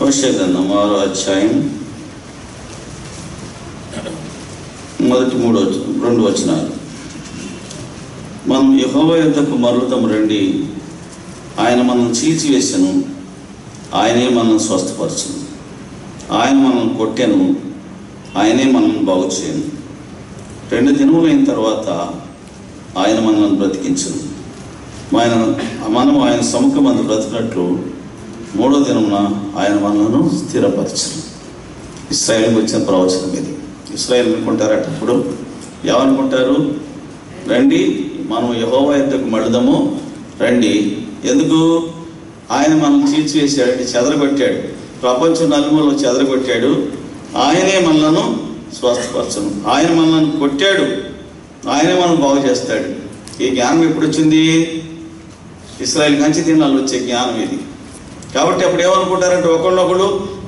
హోషేయ గ్రంథం 6వ అధ్యాయం మొదటి 2 వచనాలు. మనం యెహోవా యొద్దకు మరలుతాము రండి, ఆయన మనల్ని చీల్చివేసెను, ఆయనే మనల్ని స్వస్థపరచును. ఆయన మనల్ని కొట్టెను, ఆయనే మనల్ని బాగు చేయను. 2 దినములైన తర్వాత ఆయన మనల్ని బ్రతికించును. మనం ఆయన సముఖమందు బ్రతికినట్లు 3వ దినమున ఆయన మనలను స్థిరపరచును. ఇశ్రాయేలుకు వచ్చిన ప్రవచనం ఇది. ఇశ్రాయేలు అనుకుంటారట. ఇప్పుడు ఏమనుకుంటారు? రండి మనం యెహోవా యొద్దకు మళ్ళుదాము రండి. ఎందుకు? ఆయన మనల్ని చీల్చివేశాడు, చెదరగొట్టాడు, ప్రపంచం నలుమూలలో చెదరగొట్టాడు. ఆయనే మనలను స్వస్థపరచును. ఆయన మనల్ని కొట్టాడు, ఆయనే మనం బాగు చేస్తాడు. ఈ జ్ఞానం ఎప్పుడు వచ్చింది? ఇశ్రాయేలు కంచి దినాలు వచ్చే జ్ఞానం ఇది. కాబట్టి అప్పుడు ఏమనుకుంటారంటే ఒకరినొకడు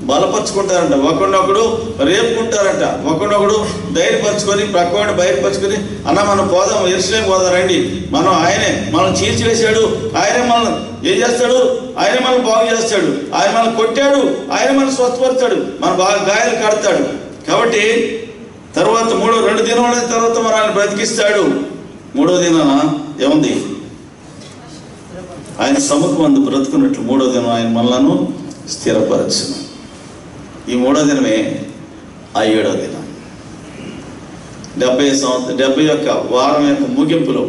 బలపరుచుకుంటారంట, ఒకరినొకడు రేపుకుంటారంట, ఒకరినొకడు ధైర్యపరచుకొని ప్రక్కవాడు బయటపరుచుకొని అన్న మనం పోదాం, యెరూషలేము పోదాం రండి, ఆయనే మనం చీల్చివేశాడు, ఆయనే మనం ఏం చేస్తాడు? ఆయనే మనం బాగు చేస్తాడు, ఆయన మనం కొట్టాడు, ఆయన మనం స్వస్థపరుస్తాడు, మన బాగా గాయాలు కడతాడు. కాబట్టి తర్వాత 2 దినాల తర్వాత మనం ఆయన బ్రతికిస్తాడు. 3వ దినాన ఏముంది? ఆయన సముఖమందు బ్రతుకున్నట్లు 3వ దినం ఆయన మనలను స్థిరపరచును. ఈ 3వ దినమే ఆ 7వ దినం. 70 యొక్క వారం యొక్క ముగింపులో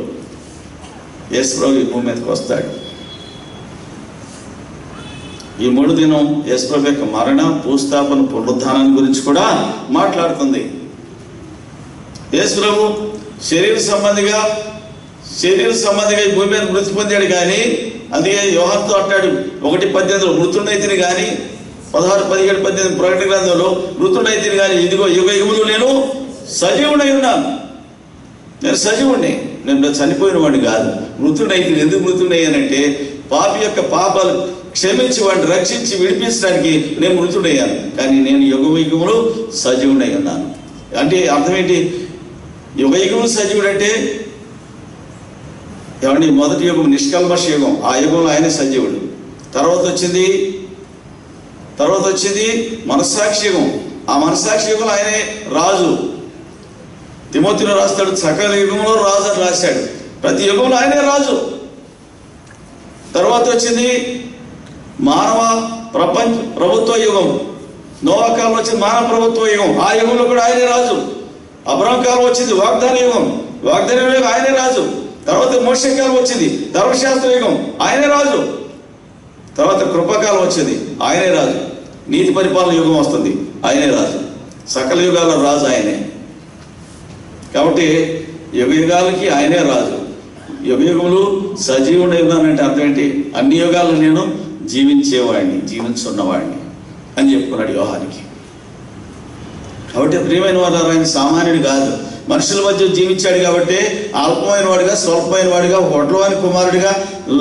యేసు ప్రభు ఈ భూమి మీదకి వస్తాడు. ఈ 3 దినం యేసు ప్రభు యొక్క మరణ, భూస్థాపన, పునరుద్ధానాన్ని గురించి కూడా మాట్లాడుతుంది. యేసు ప్రభు శరీర సంబంధిగా ఈ భూమి మీద మృతి పొందాడు. కానీ అందుకే యోహానుతో అంటాడు 1:18 మృతుడైతిని కానీ, 16:17, 18 ప్రకటన గ్రంథంలో మృతుడైతిని కానీ ఇదిగో యుగయుగములు నేను సజీవుడై ఉన్నాను. నేను సజీవుడిని, నేను చనిపోయిన వాడిని కాదు. మృతుడైతిని. ఎందుకు మృతుడయ్యానంటే పాపి యొక్క పాపాలు క్షమించి వాడిని రక్షించి విడిపించడానికి నేను మృతుడయ్యాను. కానీ నేను యుగయుగములు సజీవుడై ఉన్నాను. అంటే అర్థం ఏంటి? యుగయుగములు సజీవుడు అంటే ఏమండి? మొదటి యుగం నిష్కల్మష యుగం, ఆ యుగంలో ఆయనే సజీవుడు. తర్వాత వచ్చింది మనస్సాక్షి యుగం, ఆ మనస్సాక్షి యుగంలో ఆయనే రాజు. తిమోతిలో రాస్తాడు సకల యుగంలో రాజు అని రాశాడు. ప్రతి యుగంలో ఆయనే రాజు. తర్వాత వచ్చింది మానవ ప్రభుత్వ యుగం. నోవా కాలం వచ్చింది మానవ ప్రభుత్వ యుగం, ఆ యుగంలో కూడా ఆయనే రాజు. అబ్రహాం కాలం వచ్చింది వాగ్దాన యుగం, వాగ్దాన యుగం ఆయనే రాజు. తర్వాత మోషే కాలం వచ్చింది ధర్మశాస్త్ర యుగం, ఆయనే రాజు. తర్వాత కృపాకాలం వచ్చింది, ఆయనే రాజు. నీతి పరిపాలన యుగం వస్తుంది, ఆయనే రాజు. సకల యుగాల రాజు ఆయనే. కాబట్టి యుగయుగాలకి ఆయనే రాజు. యుగయుగములు సజీవుడై ఉన్నానంటే అర్థం ఏంటి? అన్ని యుగాల్లో నేను జీవించున్నవాడిని అని చెప్పుకున్నాడు యోహానికి. కాబట్టి ప్రియమైన వారు, ఆయన సామాన్యుడు కాదు. మనుషుల మధ్య జీవించాడు కాబట్టి అల్పమైన వాడిగా, స్వల్పమైన వాడిగా, ఒడ్లవాని కుమారుడిగా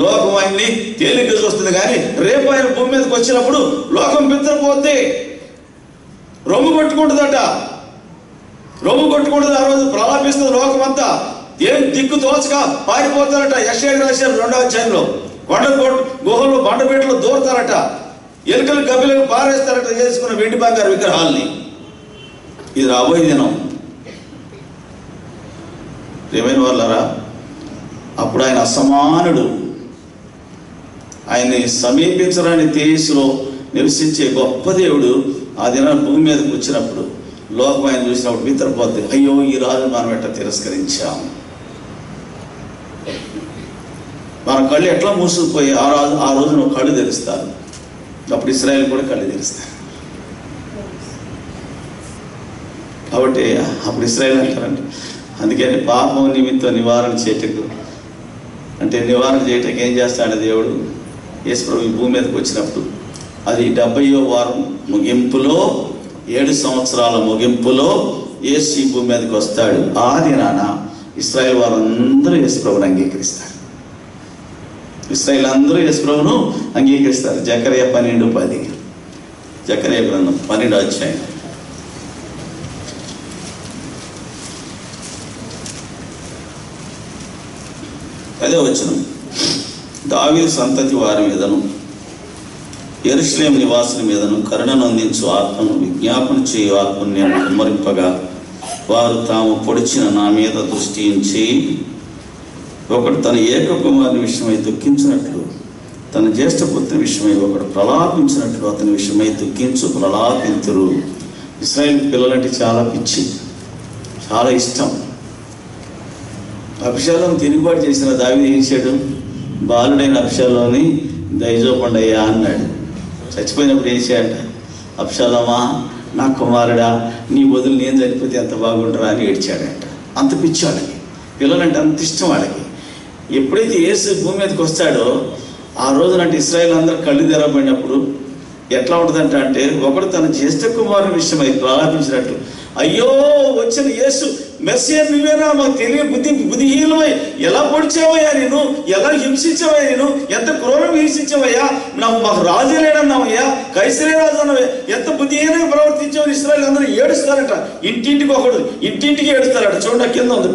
లోకం ఆయన్ని తేలిగ్గా చూస్తుంది. కానీ రేపు ఆయన భూమి మీదకి వచ్చినప్పుడు లోకం బిత్తరపోద్ది, రొమ్ము కొట్టుకుంటుందట. రొమ్ము కొట్టుకుంటుంది. ఆ రోజు ప్రలాపిస్తుంది లోకం అంతా. ఏం దిక్కు తోచక పారిపోతారట. యెషయా రాశారు 2వ అధ్యాయంలో. కొండ గుహల్లో బండపేటలో దూరతారట. ఎలుకలు గబ్బిలకు పారేస్తారట చేసుకున్న వెండి బంగారు విగ్రహాలని. ఇది రాబోయే దినం. ప్రియమైన వాళ్ళారా, అప్పుడు ఆయన అసమానుడు. ఆయన్ని సమీపించరాని తేజస్సులో నివసించే గొప్ప దేవుడు ఆ దినాన్ని భూమి మీదకి వచ్చినప్పుడు లోకం ఆయన చూసినప్పుడు వితరపోద్ది. అయ్యో, ఈ రాజు మనం ఎట్లా తిరస్కరించాం. మన కళ్ళు ఎట్లా మూసుకుపోయి ఆ రోజున కళ్ళు తెరుస్తారు. అప్పుడు ఇశ్రాయేలు కూడా కళ్ళు తెరుస్తారు. కాబట్టి అప్పుడు ఇశ్రాయేలు అంటారంట. అందుకని పాపం నిమిత్తం నివారణ చేయటకు, అంటే నివారణ చేయటకు ఏం చేస్తాడు దేవుడు? యేసు ప్రభు ఈ భూమి మీదకి వచ్చినప్పుడు అది 70వ వారం ముగింపులో, 7 సంవత్సరాల ముగింపులో యేసు ఈ భూమి మీదకి వస్తాడు. ఆ దినాన ఇశ్రాయేల్ వారందరూ యేసు ప్రభువును అంగీకరిస్తారు. ఇశ్రాయేల్ అందరూ యేసు ప్రభువును అంగీకరిస్తారు. జకర్యా 12:10, జకర్యా గ్రంథం 12వ అధ్యాయం. అదే వచనం. దావీదు సంతతి వారి మీదను యెరూషలేము నివాసుల మీదను కరుణను అందించు ఆత్మను, విజ్ఞాపన చేయు ఆత్మను నేను కుమ్మరింపగా వారు తాము పొడిచిన నా మీద దృష్టి ఉంచి, ఒకడు తన ఏకకుమారుని విషయమై దుఃఖించినట్లు, తన జ్యేష్ఠపుత్రి విషయమై ఒకడు ప్రలాపించినట్లు అతని విషయమై ప్రలాపింతురు. ఇశ్రాయేల్ పిల్లలంటే చాలా పిచ్చి, చాలా ఇష్టం. అబ్షాలోము తిరుగుబాటు చేసిన దావీదు ఏం చేశాడు? బాలుడైన అబ్షాలోని దయచూపండయ్యా అన్నాడు. చచ్చిపోయినప్పుడు ఏం చేయాలంట? అబ్షాలోమా, నా కుమారుడా, నీ బదులు నేను చనిపోతే ఎంత బాగుంటారా అని ఏడ్చాడంట. అంత పిచ్చి వాళ్ళకి, పిల్లలంటే అంత ఇష్టం వాళ్ళకి. ఎప్పుడైతే యేసు భూమి మీదకి వస్తాడో ఆ రోజునంటే ఇశ్రాయేల్ అందరూ కళ్ళు తెరవబడినప్పుడు ఎట్లా ఉంటుందంట అంటే, ఒకడు తన జ్యేష్ఠ కుమారుని విషయమై ప్రలాపించినట్లు, అయ్యో వచ్చిన యేసు మెస్సియా నువ్వేనా, మాకు తెలియ బుద్ధిహీనమై ఎలా పొడిచావయ్యా నేను, ఎలా హింసించావయ్యా నేను, ఎంత క్రూరంగా హింసించావయ్యా, మాకు రాజు లేడన్నావయ్యా, కైసరే రాజు అన్నవయ్యా, ఎంత బుద్ధిహీనంగా ప్రవర్తించావు. ఇశ్రాయేల్ అందరూ ఏడుస్తారట. ఇంటింటికి ఏడుస్తారట. చూడండి, కింద ఉంది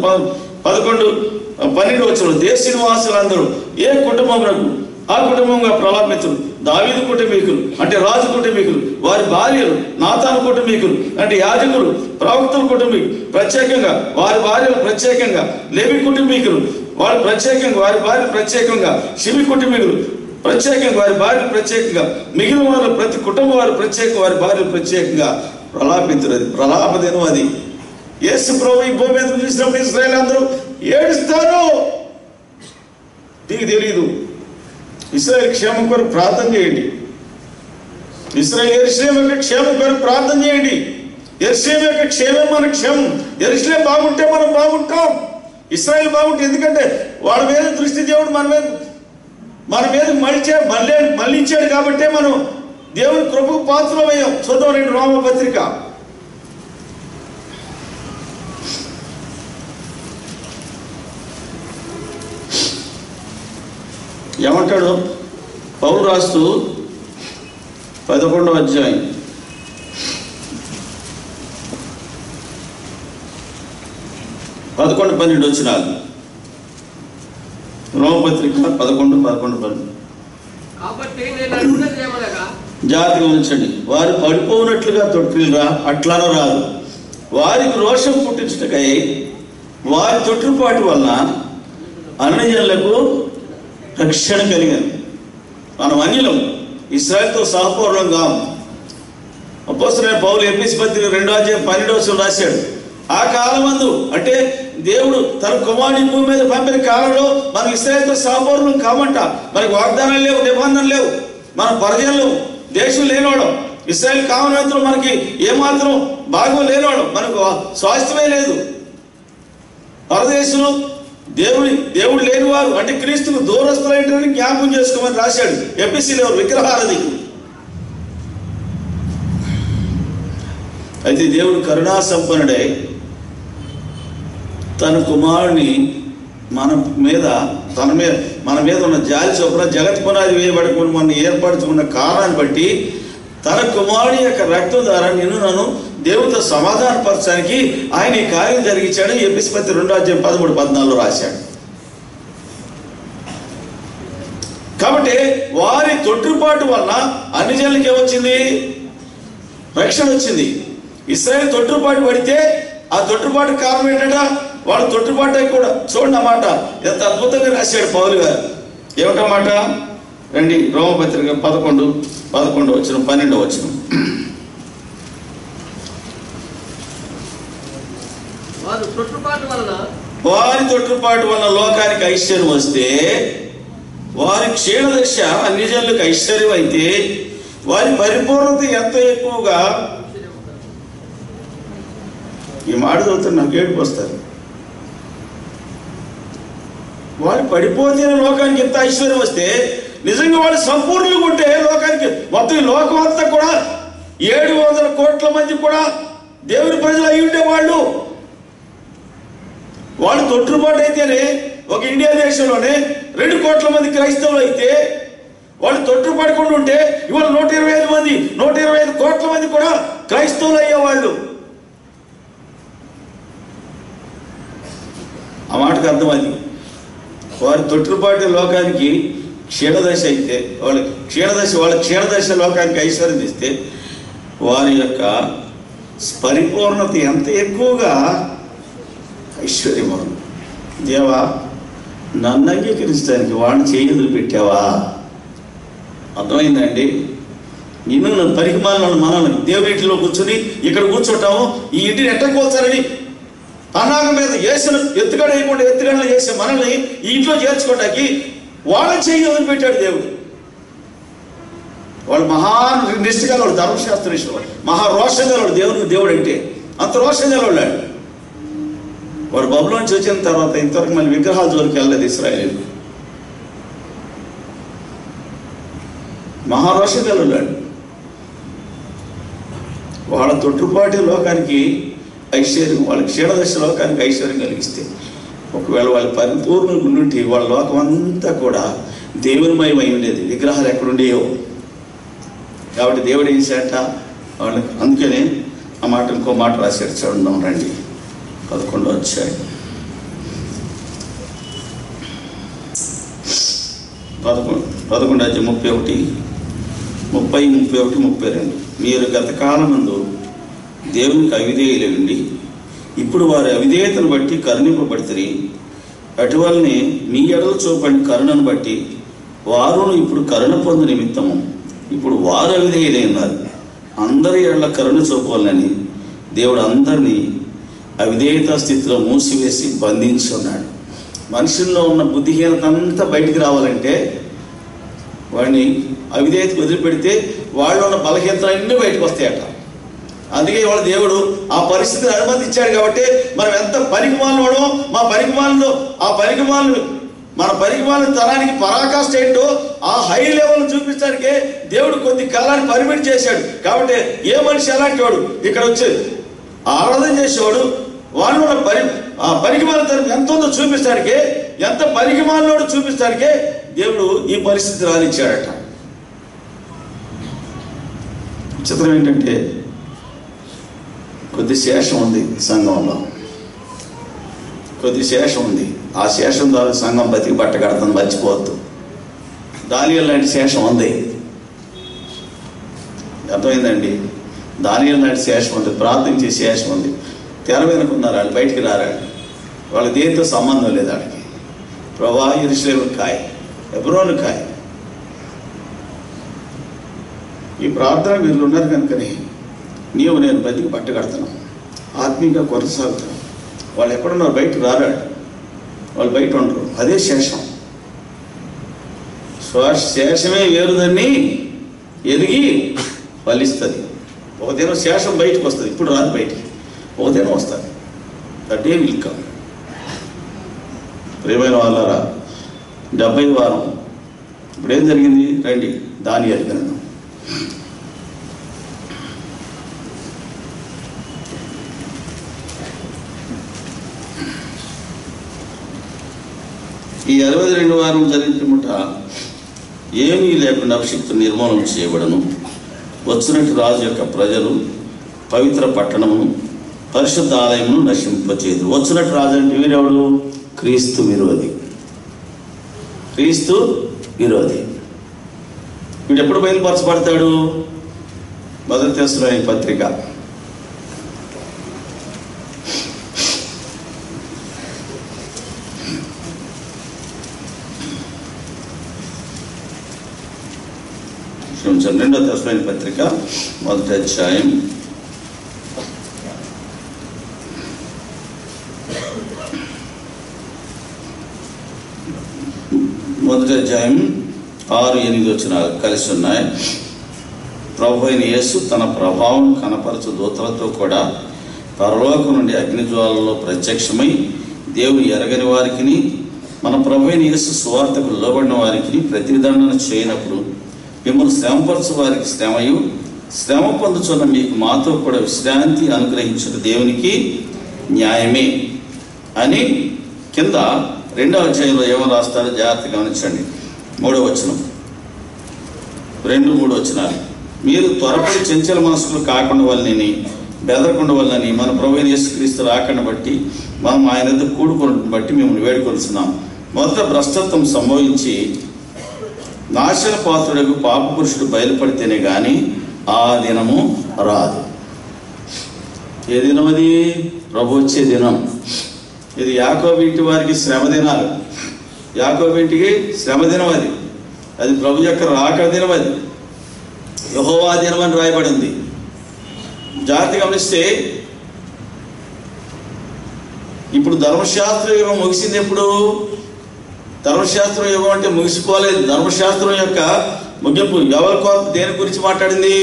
11-12 వచనం. దేశ నివాసులందరూ ఏ కుటుంబమునకు ఆ కుటుంబంగా ప్రలాపించరు. దావీదు కుటుంబీకులు అంటే రాజు కుటుంబీకులు, వారి భార్యలు నాతాను కుటుంబీకులు అంటే యాజకులు, ప్రవక్తల కుటుంబీకులు ప్రత్యేకంగా, వారి భార్యలు ప్రత్యేకంగా, లేవి కుటుంబీకులు వారు ప్రత్యేకంగా, వారి భార్యలు ప్రత్యేకంగా, షిమి కుటుంబీకులు ప్రత్యేకంగా, వారి భార్యలు ప్రత్యేకంగా, మిగిలిన వారు ప్రతి కుటుంబం వారు ప్రత్యేకంగా, వారి భార్యలు ప్రత్యేకంగా ప్రలాపించరు. అది ప్రలాప దినం. అది యేసు ప్రభు ఈ భూమి మీద చూసినప్పుడు ఇశ్రాయేల్ అందరూ ఏడుస్తారు. నీకు తెలీదు. ఇశ్రాయేల్ క్షేమం కొరకు ప్రార్థన చేయండి. ఇశ్రాయేల్ యెరూషలేము యొక్క క్షేమం కొరకు ప్రార్థన చేయండి. యెరూషలేము యొక్క క్షేమం మన క్షేమం. యెరూషలేము బాగుంటే మనం బాగుంటాం. ఇశ్రాయేల్ బాగుంటే, ఎందుకంటే వాళ్ళ మీద దృష్టి దేవుడు మన మీద మళ్ళించాడు కాబట్టే మనం దేవుని కృపకు పాత్రమయ్యాం. చూద్దాం 2 రోమపత్రిక. ఏమంటాడు పౌలు రాస్తూ 11వ అధ్యాయం 11-12 వచనాలు. రోమపత్రిక 11-12. జాగ్రత్తగా ఉంచండి. వారు పడిపోనట్లుగా తొట్టిల్రా, అట్లానో రాదు. వారికి రోషం పుట్టించుటకై వారి తొట్టుపాటు వలన అన్యజనులకు రక్షణ కలిగింది. మనం అన్యులం, ఇశ్రాయేలుతో సహపౌరులంగా. అపోస్తలుడైన పౌలు ఎఫెసీ పత్రిక 2వ అధ్యాయం 12వ వచనం రాశాడు. ఆ కాలమందు అంటే దేవుడు తన కుమారుని భూమి మీద పంపిన కాలంలో మనం ఇశ్రాయేలుతో సహపౌరులం కామంట. మనకు వాగ్దానాలు లేవు, నిబంధనలు లేవు, మన పరిజనులు, దేశం లేనివాడు. ఇశ్రాయేల్ కామనవంతులు మనకి ఏమాత్రం భాగం లేనివాడు, మనకు స్వాస్థ్యమే లేదు. పరదేశంలో దేవుడు లేనివారు అంటే క్రీస్తుకు దూరస్తులైన జ్ఞాపకం చేసుకోమని రాశాడు ఎఫెసీలో విగ్రహారది. అయితే దేవుడు కరుణా సంపన్నుడై తన కుమారుని మన మీద ఉన్న జాలి చొప్పున జగత్ పునాది వేయబడుకుని మనం ఏర్పరచుకున్న కారణాన్ని బట్టి తన కుమారుని యొక్క రక్తం ద్వారా నిన్ను నన్ను దేవునితో సమాధానపరచడానికి ఆయన ఈ కార్యం జరిగించాడు. ఎపిస్పతి 2:13-14 రాశాడు. కాబట్టి వారి తొట్టుపాటు వలన అన్ని జనులకి ఏమొచ్చింది? రక్షణ వచ్చింది. ఇశ్రాయేలు తొట్టుపాటు పడితే ఆ తొట్టుపాటు కారణం ఏంటంట? వాళ్ళు తొట్టుపాటు కూడా చూడండి అన్నమాట. ఎంత అద్భుతంగా రాశాడు పౌలు గారు. ఏమిటన్నమాట? రండి, రోమపత్రిక 11:12 వారి తొట్టుపాటు వలన లోకానికి ఐశ్వర్యం వస్తే, వారి క్షీణదశ అన్ని జనులకు ఐశ్వర్యం అయితే, వారి పరిపూర్ణత ఎంత ఎక్కువగా. ఈ మాట చదువుతారు నాకు ఏడుపు వస్తారు. వాళ్ళు పడిపోతే లోకానికి ఎంత ఐశ్వర్యం వస్తే, నిజంగా వాళ్ళు సంపూర్ణంగా ఉంటే లోకానికి మొత్తం ఈ లోకం అంతా కూడా 700 కోట్ల మంది కూడా దేవుని ప్రజలు అయి ఉండేవాళ్ళు. వాళ్ళు తొట్టుబాటు అయితేనే ఒక ఇండియా దేశంలోనే 2 కోట్ల మంది క్రైస్తవులు అయితే, వాళ్ళు తొట్టుపడకుండా ఉంటే ఇవాళ 125 కోట్ల మంది కూడా క్రైస్తవులు అయ్యేవాళ్ళు. ఆ మాటకు అర్థమైంది. వారి తొట్టుపాటు లోకానికి క్షీణదశ అయితే, వాళ్ళ క్షీణదశ లోకానికి ఐశ్వర్యం ఇస్తే, వారి యొక్క పరిపూర్ణత ఎంత ఎక్కువగా ఐశ్వర్యము. దేవా, నన్ను అంగీకరించడానికి వాడిని చేయదులు పెట్టావా? అర్థమైందండి? నన్ను పరిమాణాలను మనల్ని దేవుని ఇంటిలో కూర్చొని ఇక్కడ కూర్చుంటాము. ఈ ఇంటిని ఎట్టకోల్చారని అన్నాగం మీద వేసిన ఎత్తుగడలు చేసే మనల్ని ఈ ఇంట్లో చేర్చుకోవడానికి వాళ్ళని చేయి వదిలిపెట్టాడు దేవుడు. వాళ్ళు నిష్ఠగా వాడు ధర్మశాస్త్ర విషయంలో మహారోషంగా వాడు దేవుడు అంటే అంత రోషంగా ఉన్నాడు. వాడు బబులోంచి వచ్చిన తర్వాత ఇంతవరకు మళ్ళీ విగ్రహాల జోలికి వెళ్ళలేదు ఇశ్రాయేలు. మహారోషంగా ఉన్నాడు. వాళ్ళ తొట్టుపాటి లోకానికి ఐశ్వర్యం, వాళ్ళ క్షీణదశ లోకానికి ఐశ్వర్యం కలిగిస్తే, ఒకవేళ వాళ్ళ పరిపూర్ణంగా ఉండి వాళ్ళ లోకం అంతా కూడా దేవునిమయమై ఉండేది. విగ్రహాలు ఎక్కడుండేయో. కాబట్టి దేవుడు ఏం చేట వాళ్ళకి. అందుకనే ఆ మాట ఇంకో మాట రాశాడు. చూడండి రండి, 11వ అధ్యాయం 31, 32. మీరు గత కాలమందు దేవునికి అవిధేయులై ఉండి ఇప్పుడు వారి అవిధేయతను బట్టి కరుణింపబడితే, అటువలనే మీ ఎడల చూపని కరుణను బట్టి వారును ఇప్పుడు కరుణ పొందు నిమిత్తము ఇప్పుడు వారు అవిధేయులై ఉన్నారు. అందరి ఎడల కరుణ చూపాలని దేవుడు అందరినీ అవిధేయత స్థితిలో మూసివేసి బంధించి ఉన్నాడు. మనుషుల్లో ఉన్న బుద్ధిహీనత అంతా బయటికి రావాలంటే వాడిని అవిధేయతకు వదిలిపెడితే వాళ్ళు ఉన్న బలహీనతలన్నీ బయటకు వస్తాయట. అందుకే వాళ్ళ దేవుడు ఆ పరిస్థితిని అనుమతించాడు. కాబట్టి మనం ఎంత పరిగమాలను మన పరిగమాల తరానికి పరాకాష్ట ఏంటో ఆ హై లెవెల్ చూపించడానికే దేవుడు కొద్ది కాలాన్ని పర్మిట్ చేశాడు. కాబట్టి ఏ మనిషి అలాంటి వాడు ఇక్కడ వచ్చి ఆరాధన చేసేవాడు వాళ్ళు ఆ పరిగమాల తరం ఎంత ఉందో చూపించడానికే, ఎంత పరిగమాలనోడు చూపించడానికే దేవుడు ఈ పరిస్థితి రానిచ్చాడట. చిత్రం ఏంటంటే కొద్ది శేషం ఉంది సంఘంలో, కొద్ది శేషం ఉంది. ఆ శేషం ద్వారా సంఘం బతికి బట్ట కడతాను, మర్చిపోవద్దు. దానియేలు లాంటి శేషం ఉంది. అర్థమైందండి? దానియేలు లాంటి శేషం ఉంది, ప్రార్థించే శేషం ఉంది. తెర వెనుకున్నారు, వాళ్ళు బయటికి రారాడు. వాళ్ళ దేనితో సంబంధం లేదు. వాళ్ళకి ప్రభా యెరూషలేము కాయ, హెబ్రోను కాయ. ఈ ప్రార్థన వీళ్ళు ఉన్నారు కనుకనే నేను బతికి బట్ట కడతాను, ఆత్మీయంగా కొనసాగుతాను. వాళ్ళు ఎక్కడున్నారు? బయటకు రారాడు, వాళ్ళు బయట ఉండరు. అదే శేషం. శేషమే వేరుదాన్ని ఎదిగి ఫలిస్తుంది. ఒక దినం శేషం బయటకు వస్తుంది, ఇప్పుడు రాదు బయటికి, ఒక దినం వస్తుంది. That day will come. ప్రియమైన వాళ్ళారా, 70వ వారం ఇప్పుడు ఏం జరిగింది? రండి దానియేలు గ్రంథం. ఈ 62వ వారం జరిగిన ముఠ ఏమీ లేకుండా అభిషిక్తులు నిర్మూలన చేయబడను. వచ్చినట్టు రాజు యొక్క ప్రజలు పవిత్ర పట్టణమును పరిశుద్ధ ఆలయమును నశింపచేదు. వచ్చినట్టు రాజు అంటే వీరెవడు? క్రీస్తు విరోధి. క్రీస్తు విరోధి. వీడు ఎప్పుడు బయలుపరచబడతాడు? మొదటి తెస్సలోనికీ పత్రిక 2వ తెస్సలోనికీ పత్రిక 1వ అధ్యాయం 6-8 వచనాలు కలిసి ఉన్నాయి. ప్రభు అయిన యేసు తన ప్రభావం కనపరచు దూతలతో కూడా పరలోకం నుండి అగ్నిజ్వాలలో ప్రత్యక్షమై దేవుడు ఎరగని వారికి, మన ప్రభు అయిన యేసు సువార్తకు లోబడిన వారికి ప్రతిదండన చేయనప్పుడు మిమ్మల్ని శ్రమపరచు వారికి శ్రమయు, శ్రమ పొందుచున్న మీకు మాతో కూడా విశ్రాంతి అనుగ్రహించిన దేవునికి న్యాయమే అని కింద 2వ అధ్యాయంలో ఏమని రాస్తారో జాగ్రత్తగా గమనించండి. 3వ వచనం, 2-3 వచనాలు. మీరు త్వరపడి చంచల మనసులు కాకుండా వల్లని, బెదరకుండా వల్లని మన ప్రభువైన యేసుక్రీస్తు రాకను బట్టి మనం ఆయన ఎదురు కూడుకుని బట్టి మిమ్మల్ని వేడుకొలుస్తున్నాం. మొదట భ్రష్టత్వం సంభవించి నాశన పాత్రుడకు పాప పురుషుడు బయలుపడితేనే కానీ ఆ దినము రాదు. ఏ దినం అది? ప్రభు వచ్చే దినం. ఇది యాకోబు ఇంటి వారికి శ్రమ దినాలు. యాకోబు ఇంటికి శ్రమ దినం అది. అది ప్రభు యొక్క రాకడ దినం. అది యెహోవా దినం అని రాయబడింది. జాగ్రత్త గమనిస్తే ఇప్పుడు ధర్మశాస్త్ర యుగం ముగిసింది. ఎప్పుడు? ధర్మశాస్త్రం యుగం అంటే ముగిసిపోలేదు. ధర్మశాస్త్రం యొక్క ముగింపు ఎవరి కోత దేని గురించి మాట్లాడింది?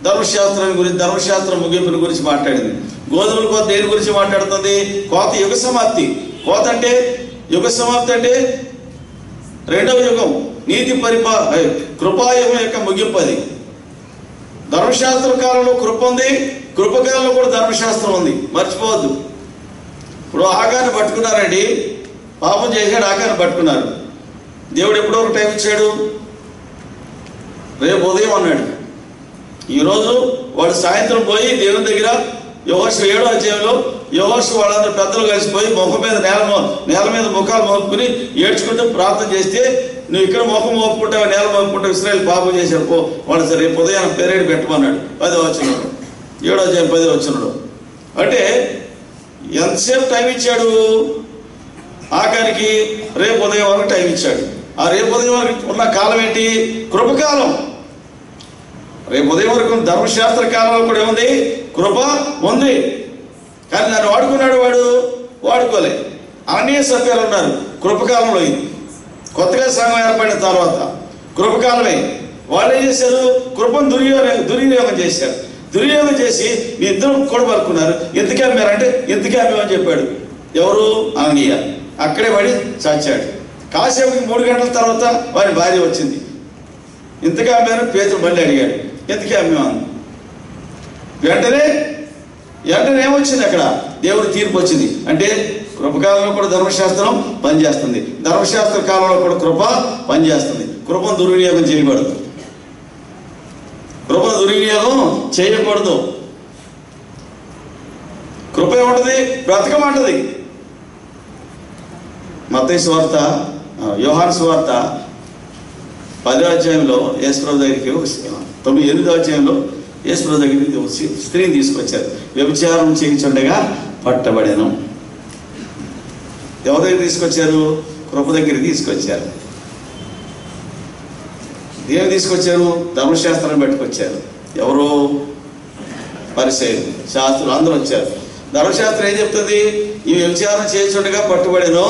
ధర్మశాస్త్రం గురించి, ధర్మశాస్త్రం ముగింపుని గురించి మాట్లాడింది. గోధుమల కోత దేని గురించి మాట్లాడుతుంది? కోత యుగ సమాప్తి. కోత అంటే యుగ సమాప్తి అంటే 2వ యుగం, నీతి కృపాయుగం యొక్క ముగింపు. అది ధర్మశాస్త్ర కాలంలో కృప ఉంది, కృపకాలంలో కూడా ధర్మశాస్త్రం ఉంది, మర్చిపోవద్దు. ఇప్పుడు ఆగాన్ని పట్టుకున్నారండి, పాపం చేశాడు, ఆగాన్ని పట్టుకున్నారు. దేవుడు ఎప్పుడో ఒక టైం ఇచ్చాడు, రేపు ఉదయం అన్నాడు. ఈరోజు వాడు సాయంత్రం పోయి దేవుని దగ్గర యెహోషువ 7వ అధ్యాయంలో యెహోషువ వాళ్ళందరూ పెద్దలు కలిసిపోయి ముఖం మీద నేల మీద ముఖాలు మోపుకుని ఏడ్చుకుంటూ ప్రార్థన చేస్తే, నువ్వు ఇక్కడ ముఖం మోపుకుంటావు, నేల మోపుకుంటావు, ఇశ్రాయేలు పాపం చేశారు పో, వాడు సరే రేపు ఉదయం పెరేడ్ పెట్టమన్నాడు. 10వ వచనంలో, 7వ అధ్యాయం 10వ వచనంలో. అంటే ఎంతసేపు టైం ఇచ్చాడు? ఆఖరికి రేపు ఉదయం వరకు టైం ఇచ్చాడు. ఆ రేపు ఉదయం వరకు ఉన్న కాలం ఏంటి? కృపకాలం. రేపు ఉదయం వరకు ధర్మశాస్త్ర కాలంలో కూడా ఏముంది? కృప ఉంది. కానీ నన్ను వాడుకున్నాడు, వాడు వాడుకోలే. అననీయ సభ్యులు ఉన్నారు కృపకాలంలో. ఇది కొత్తగా సంఘం ఏర్పడిన తర్వాత కృపకాలమే. వాళ్ళు ఏం చేశారు? కృపను దుర్వినియోగం చేశారు. దుర్వినియోగం చేసి మీ ఇద్దరు కూడా పలుకున్నారు. ఎందుకే అమ్మారంటే ఎందుకే అమ్మామని చెప్పాడు. ఎవరు? అననీయ. అక్కడే పడి చచ్చాడు. కాసేపు 3 గంటల తర్వాత వారి భార్య వచ్చింది. ఇంతకే అమ్మారు? పేతురు మళ్ళీ అడిగాడు, ఎందుకే అమ్మాను? వెంటనే ఏమొచ్చింది? అక్కడ దేవుడి తీర్పు వచ్చింది. అంటే కృపకాలంలో కూడా ధర్మశాస్త్రం పనిచేస్తుంది, ధర్మశాస్త్ర కాలంలో కూడా కృప పనిచేస్తుంది. కృపను దుర్వినియోగం చేయకూడదు. కృపను దుర్వినియోగం చేయకూడదు. కృప ఏముంటుంది? బ్రతకమంటది. మత్తయి సువార్త, యోహాను సువార్త 10వ అధ్యాయంలో యేసుప్రభు దగ్గరికి 8వ అధ్యాయంలో యేసుప్రభు దగ్గరికి స్త్రీని తీసుకొచ్చారు. వ్యభిచారం చేయించుండగా పట్టబడెను. ఎవరి దగ్గర తీసుకొచ్చారు? కృప దగ్గరికి తీసుకొచ్చారు. ఏమి తీసుకొచ్చారు? ధర్మశాస్త్రాన్ని పట్టుకొచ్చారు. ఎవరు? పరిసయ్యులు, శాస్త్రులు అందరూ వచ్చారు. ధర్మశాస్త్రం ఏం చెప్తుంది? ఈ వ్యభిచారం చేయించుండగా పట్టుబడెను.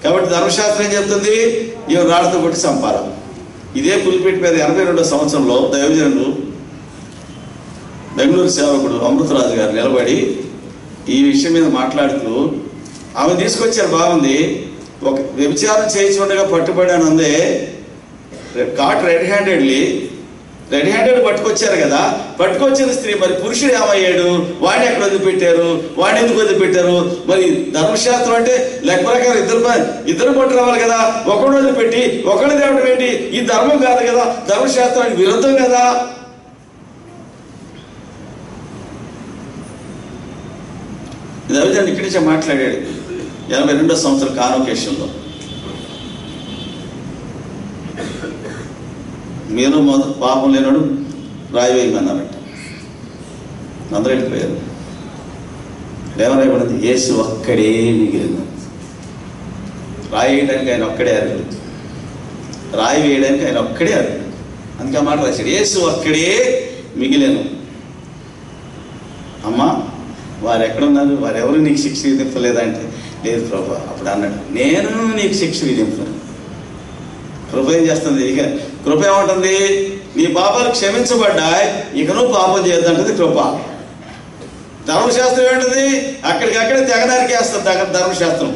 కాబట్టి ధర్మశాస్త్రం ఏం చెప్తుంది? ఇవి రాళ్ళతో కొట్టి చంపాలి. ఇదే పులిపేట మీద 82వ సంవత్సరంలో దైవజనుడు బెంగళూరు సేవకుడు అమృతరాజు గారు నిలబడి ఈ విషయం మీద మాట్లాడుతూ, ఆమె తీసుకొచ్చారు, బాగుంది, ఒక వ్యభిచారం చేయించుండగా పట్టుబడాను అందే, కాట్ రెడ్ హ్యాండెడ్ పట్టుకొచ్చారు కదా. పట్టుకొచ్చిన స్త్రీ మరి పురుషుడు ఏమయ్యాడు? వాడిని ఎక్కడ వదిలిపెట్టారు? వాడిని ఎందుకు వదిలిపెట్టారు? మరి ధర్మశాస్త్రం అంటే లెక్క ప్రకారం ఇద్దరు పట్టు రావాలి కదా. ఒకడు వదిలిపెట్టి ఒకడు తేవడం ఏంటి? ఈ ధర్మం కాదు కదా, ధర్మశాస్త్రానికి విరుద్ధం కదా. దైవజనుడు ఇక్కడి నుంచే మాట్లాడాడు 82వ సంవత్సరం కాన్వకేషన్లో. మీరు పాపం లేనాడు రాయి వేయమన్నారట. అందరూ వెళ్ళిపోయారు. ఏమరాయబడింది? యేసు ఒక్కడే మిగిలిన. రాయి వేయడానికి ఆయన ఒక్కడే అర్హుడు, రాయి వేయడానికి ఆయన ఒక్కడే అర్హుడు. అందుకే మాట రాశాడు, యేసు ఒక్కడే మిగిలేను. అమ్మా వారు ఎక్కడున్నారు, వారెవరు నీకు శిక్ష విధింపలేదంటే, లేదు ప్రభు. అప్పుడు అన్నాడు, నేను నీకు శిక్ష విధింపను. కృప ఏం చేస్తుంది? ఇక కృప ఏమంటుంది? నీ పాపాలు క్షమించబడ్డాయి, ఇక నువ్వు పాపం చేయొద్దంటుంది కృప. ధర్మశాస్త్రం ఏంటిది? అక్కడికక్కడే తెగనారికి వేస్తుంది ధర్మశాస్త్రం.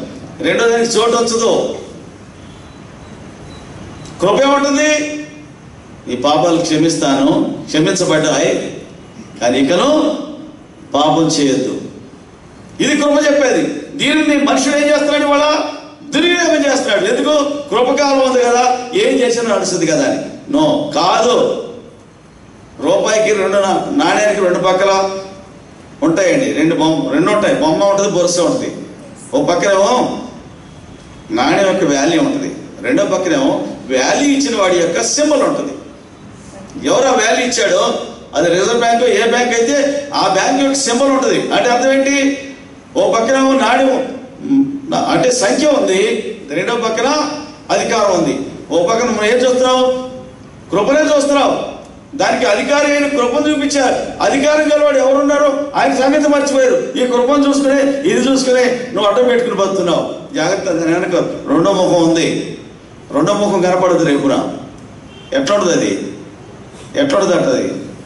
రెండో దానికి చోటు వచ్చదు. కృప ఏమంటుంది? నీ పాపాలు క్షమించబడ్డాయి, కానీ ఇకను పాపం చేయొద్దు. ఇది కృప చెప్పేది. దీనిని మనుషుడు ఏం చేస్తున్నాడు? ఇవాళ దుర్వినియోగం చేస్తున్నాడు. ఎందుకు? కృపకాలం ఉంది కదా, ఏం చేసినా నడుస్తుంది కదా అని. నో, కాదు. రూపాయికి నాణ్యానికి రెండు పక్కల ఉంటాయండి, రెండు ఉంటాయి. బొమ్మ ఉంటుంది, బొరుస ఉంటుంది. ఓ పక్కనేమో నాణ్యం యొక్క వాల్యూ ఉంటుంది, రెండో పక్కనేమో వాల్యూ ఇచ్చిన వాడి యొక్క సింబల్ ఉంటుంది. ఎవరు ఆ వాల్యూ ఇచ్చాడో అది రిజర్వ్ బ్యాంకు, ఏ బ్యాంక్ అయితే ఆ బ్యాంక్ యొక్క సింబల్ ఉంటుంది. అంటే అర్థం ఏంటి? ఓ పక్కనేమో నాణ్యం అంటే సంఖ్య ఉంది, రెండో పక్కన అధికారం ఉంది. ఓ పక్కన మనం ఏం చూస్తున్నావు? కృపనే చూస్తున్నావు. దానికి అధికారి అయిన కృపను చూపించారు. అధికారం గలవాడు ఎవరున్నారు? ఆయన సంగతి మర్చిపోయారు. ఈ కృపను చూసుకునే, ఇది చూసుకునే నువ్వు అడ్డం పెట్టుకుని బతుకున్నావు. జాగ్రత్త. వెనక రెండో ముఖం ఉంది. రెండో ముఖం కనపడదు రేపున. ఎట్లుంటుంది అది? ఎట్లుంటుంది అంటది?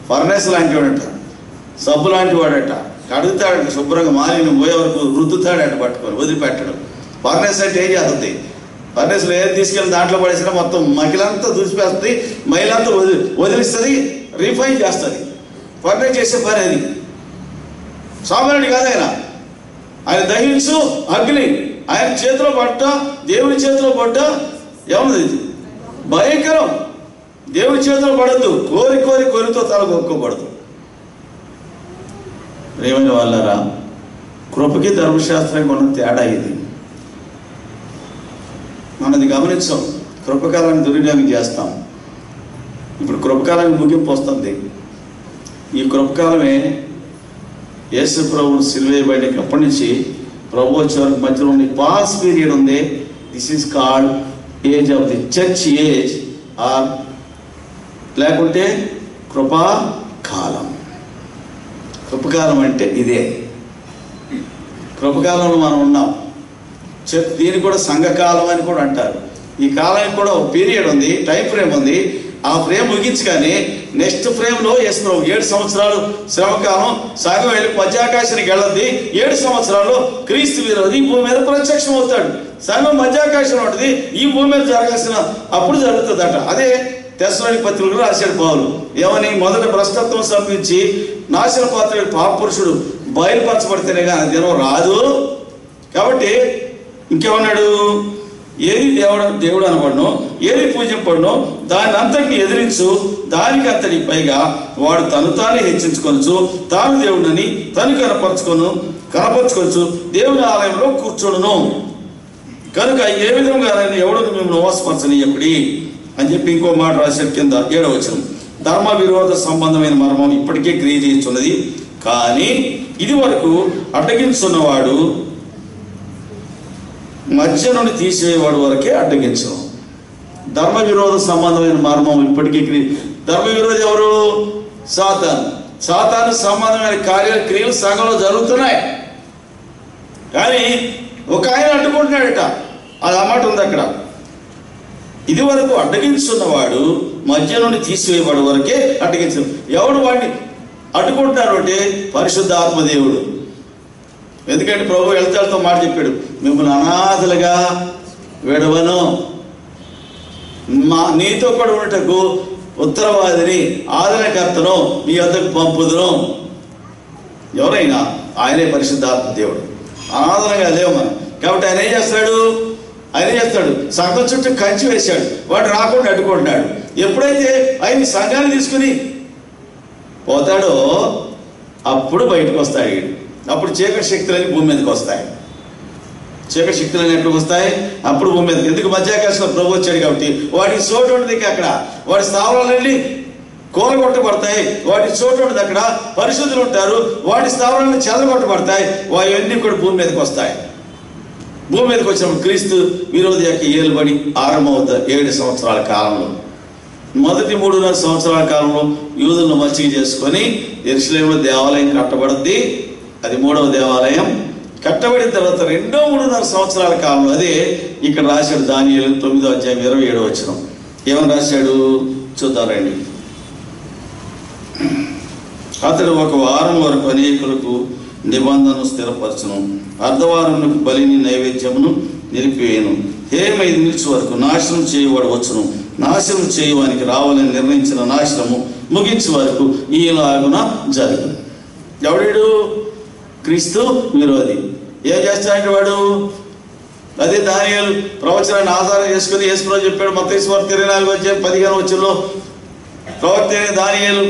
ఫర్నేస్ లాంటి వాడట, సబ్బు లాంటి వాడట. కడుగుతాడట శుభ్రంగా, మాలిని పోయే వరకు రుద్దుతాడట పట్టుకొని, వదిలిపెట్టడం. ఫర్నేస్ అంటే ఏం చేస్తుంది? ఫర్నేస్లో ఏది తీసుకెళ్ళి దాంట్లో పడేసినా మొత్తం మహిళంతా దూసిపేస్తుంది, మైలంతా వదిలిస్తుంది, రీఫైన్ చేస్తుంది. ఫర్నేస్ చేసే పని అది. సామాన్యుడు కాదు ఆయన. ఆయన దహించు అగ్ని. ఆయన చేతిలో పడ్డ, దేవుని చేతిలో పడ్డ ఏమన్నది? ఇది భయంకరం. దేవుని చేతిలో పడద్దు. కోరితో తల కొనుక్కోబడదు. ప్రియమైన వాళ్ళారా, కృపకి ధర్మశాస్త్రానికి ఉన్న తేడా ఇది. మనది గమనించాం. కృపకాలాన్ని దుర్వినియోగం చేస్తాం. ఇప్పుడు కృపకాలానికి ముగింపు వస్తుంది. ఈ కృపకాలమే యేసు ప్రభువు సిలువేయబడినప్పటి నుంచి ప్రభు వచ్చే వరకు మధ్యలో ఉన్న పాస్ పీరియడ్ ఉంది. This is called age of the church age, or లేకుంటే కృపాకాలం. కృపకాలం అంటే ఇదే. కృపకాలంలో మనం ఉన్నాం. దీనికి కూడా సంఘకాలం అని కూడా అంటారు. ఈ కాలానికి కూడా ఒక పీరియడ్ ఉంది, టైం ఫ్రేమ్ ఉంది. ఆ ఫ్రేమ్ ముగించుకొని నెక్స్ట్ ఫ్రేమ్లో యేసు ప్రభు 7 సంవత్సరాలు శ్రమకాలం, సగం వెళ్ళి మధ్యాకాశానికి వెళ్ళద్ది. 7 సంవత్సరాలు క్రీస్తు విరోధి భూమి మీద ప్రత్యక్షం అవుతాడు. సగం మధ్యాకాశం ఉంటుంది, ఈ భూమి మీద జరగాల్సిన అప్పుడు జరుగుతుందట. అదే తెస్సలోనిక పత్రికలో రాశాడు పౌలు. ఏమని? మొదట భ్రష్టత్వం సంపించి నాశన పాత్ర పాపపురుషుడు బయలుపరచబడితేనే కానీ దినం రాదు. కాబట్టి ఇంకేమన్నాడు? ఏది దేవుడు అనబడను, ఏది పూజింపడను దాన్ని అంతటిని ఎదిరించు, దానికి అంతటి పైగా వాడు తను తానే హెచ్చించుకొనచ్చు, తాను దేవుడని తను కనపరుచుకొనచ్చు, దేవుని ఆలయంలో కూర్చోడును. కనుక ఏ విధంగా ఎవడు మేము మోసపరచనీయకుడి అని చెప్పి ఇంకో మాట రాశాడు కింద 7వ వచనం. ధర్మ విరోధ సంబంధమైన మర్మం ఇప్పటికే క్రియ చేస్తున్నది, కానీ ఇది వరకు అడ్డగించున్నవాడు మధ్య నుండి తీసేవాడు వరకే అడ్డగించను. ధర్మ విరోధ సంబంధమైన మర్మం ఇప్పటికీ ధర్మ విరోధి ఎవరు? సాతాను సంబంధమైన క్రియలు సంఘంలో జరుగుతున్నాయి, కానీ ఒక ఆయన అడ్డుకుంటున్నాడట. అది ఆ మాట ఉంది అక్కడ. ఇది వరకు అడ్డగించున్నవాడు మధ్య నుండి తీసివేయబడి వరకే అడ్డగించు. ఎవడు వాడిని అడ్డుకుంటున్నారు అంటే పరిశుద్ధాత్మదేవుడు. ఎందుకంటే ప్రభు వెళ్తాడుతో మాట చెప్పాడు, మిమ్మల్ని అనాథలుగా విడవను, నీతో కూడా ఉన్నటకు ఉత్తరవాదిని, ఆదరణకర్తను మీ వద్దకు పంపుదును. ఎవరైనా ఆయనే పరిశుద్ధాత్మ దేవుడు. అనాథలుగా లేవు మనం. కాబట్టి ఆయన ఏం చేస్తాడు? సంఘం చుట్టూ కంచి వేశాడు. వాడు రాకుండా అడ్డుకుంటున్నాడు. ఎప్పుడైతే ఆయన సంఘాన్ని తీసుకుని పోతాడో అప్పుడు బయటకు వస్తాడు. అప్పుడు చీకటి శక్తులన్నీ భూమి మీదకి వస్తాయి. చీకటి శక్తులన్నీ ఎక్కడికి వస్తాయి? అప్పుడు భూమి మీదకి. ఎందుకు? మధ్యాకాశంలో ప్రభు వచ్చాడు కాబట్టి వాటికి చోటు ఉండదు. అక్కడ వాటి స్థావరాలన్నీ కూలగొట్టబడతాయి. వాటి చోటు ఉండదు. అక్కడ పరిశుద్ధులు ఉంటారు. వాటి స్థావరాలన్నీ చెదరగొట్టబడతాయి. అవన్నీ కూడా భూమి మీదకి వస్తాయి. భూమి మీదకి వచ్చినప్పుడు క్రీస్తు విరోధి యొక్క ఏలుబడి ఆరంభమవుతుంది 7 సంవత్సరాల కాలంలో. మొదటి 3.5 సంవత్సరాల కాలంలో యూదులను మచ్చిక చేసుకొని యెరూషలేములో దేవాలయం కట్టబడుద్ది. అది 3వ దేవాలయం. కట్టబడిన తర్వాత 2-3.5 సంవత్సరాల కాలంలో అదే ఇక్కడ రాశాడు దానియేలు 9వ అధ్యాయం 27వ వచనం. ఏమని రాశాడు చూద్దాం రండి. అతడు 1 వారం వరకు అనేకులకు నిబంధనను స్థిరపరచును, అర్ధవారములకు బలిని నైవేద్యమును నిలిపివేయను, హేమ 5 నిలిచి వరకు నాశనం చేయవాడు వచ్చును, నాశనం చేయవానికి రావాలని నిర్ణయించిన నాశనము ముగించే వరకు ఈలాగున జరుగును. ఎవడు? క్రీస్తు విరోధి. ఏం చేస్తాడంటే వాడు అదే దానియేలు ప్రవచనాన్ని ఆధారం చేసుకుని యేసుప్రభు చెప్పాడు మత్తయి సువార్త 24వ అధ్యాయం 15వ వచనంలో, ప్రవక్త అయిన దానియేలు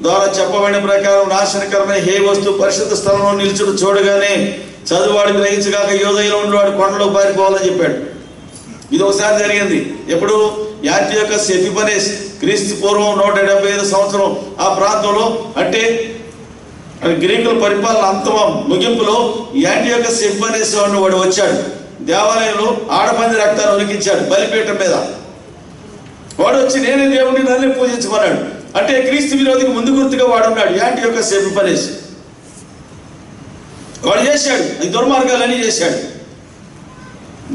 ద్వారా చెప్పబడిన ప్రకారం నాశనకరమైన హే వస్తువు పరిశుద్ధ స్థలంలో నిల్చుడు చూడగానే చదువువాడు గ్రహించగాక యోదయలో ఉండేవాడు కొండలో పారిపోవాలని చెప్పాడు. ఇది ఒకసారి జరిగింది. ఎప్పుడు? యాంటియోకస్ ఎపిఫనెస్ క్రీస్తు పూర్వం 175 సంవత్సరం ఆ ప్రాంతంలో, అంటే గ్రీకుల పరిపాలన అంతమ ముగింపులో యాంటియోకస్ ఎపిఫనెస్ అని వాడు వచ్చాడు. దేవాలయంలో ఆడపంది రక్తాన్ని ఉలికించాడు బలిపీఠం మీద. వాడు వచ్చి నేనే దేవుడిని నన్ను పూజించమన్నాడు. అంటే క్రీస్తు విరోధికి ముందు గుర్తుగా వాడున్నాడు యాంటియోకస్ ఎపిఫనెస్. వాడు చేశాడు ఈ దుర్మార్గాలన్నీ చేశాడు.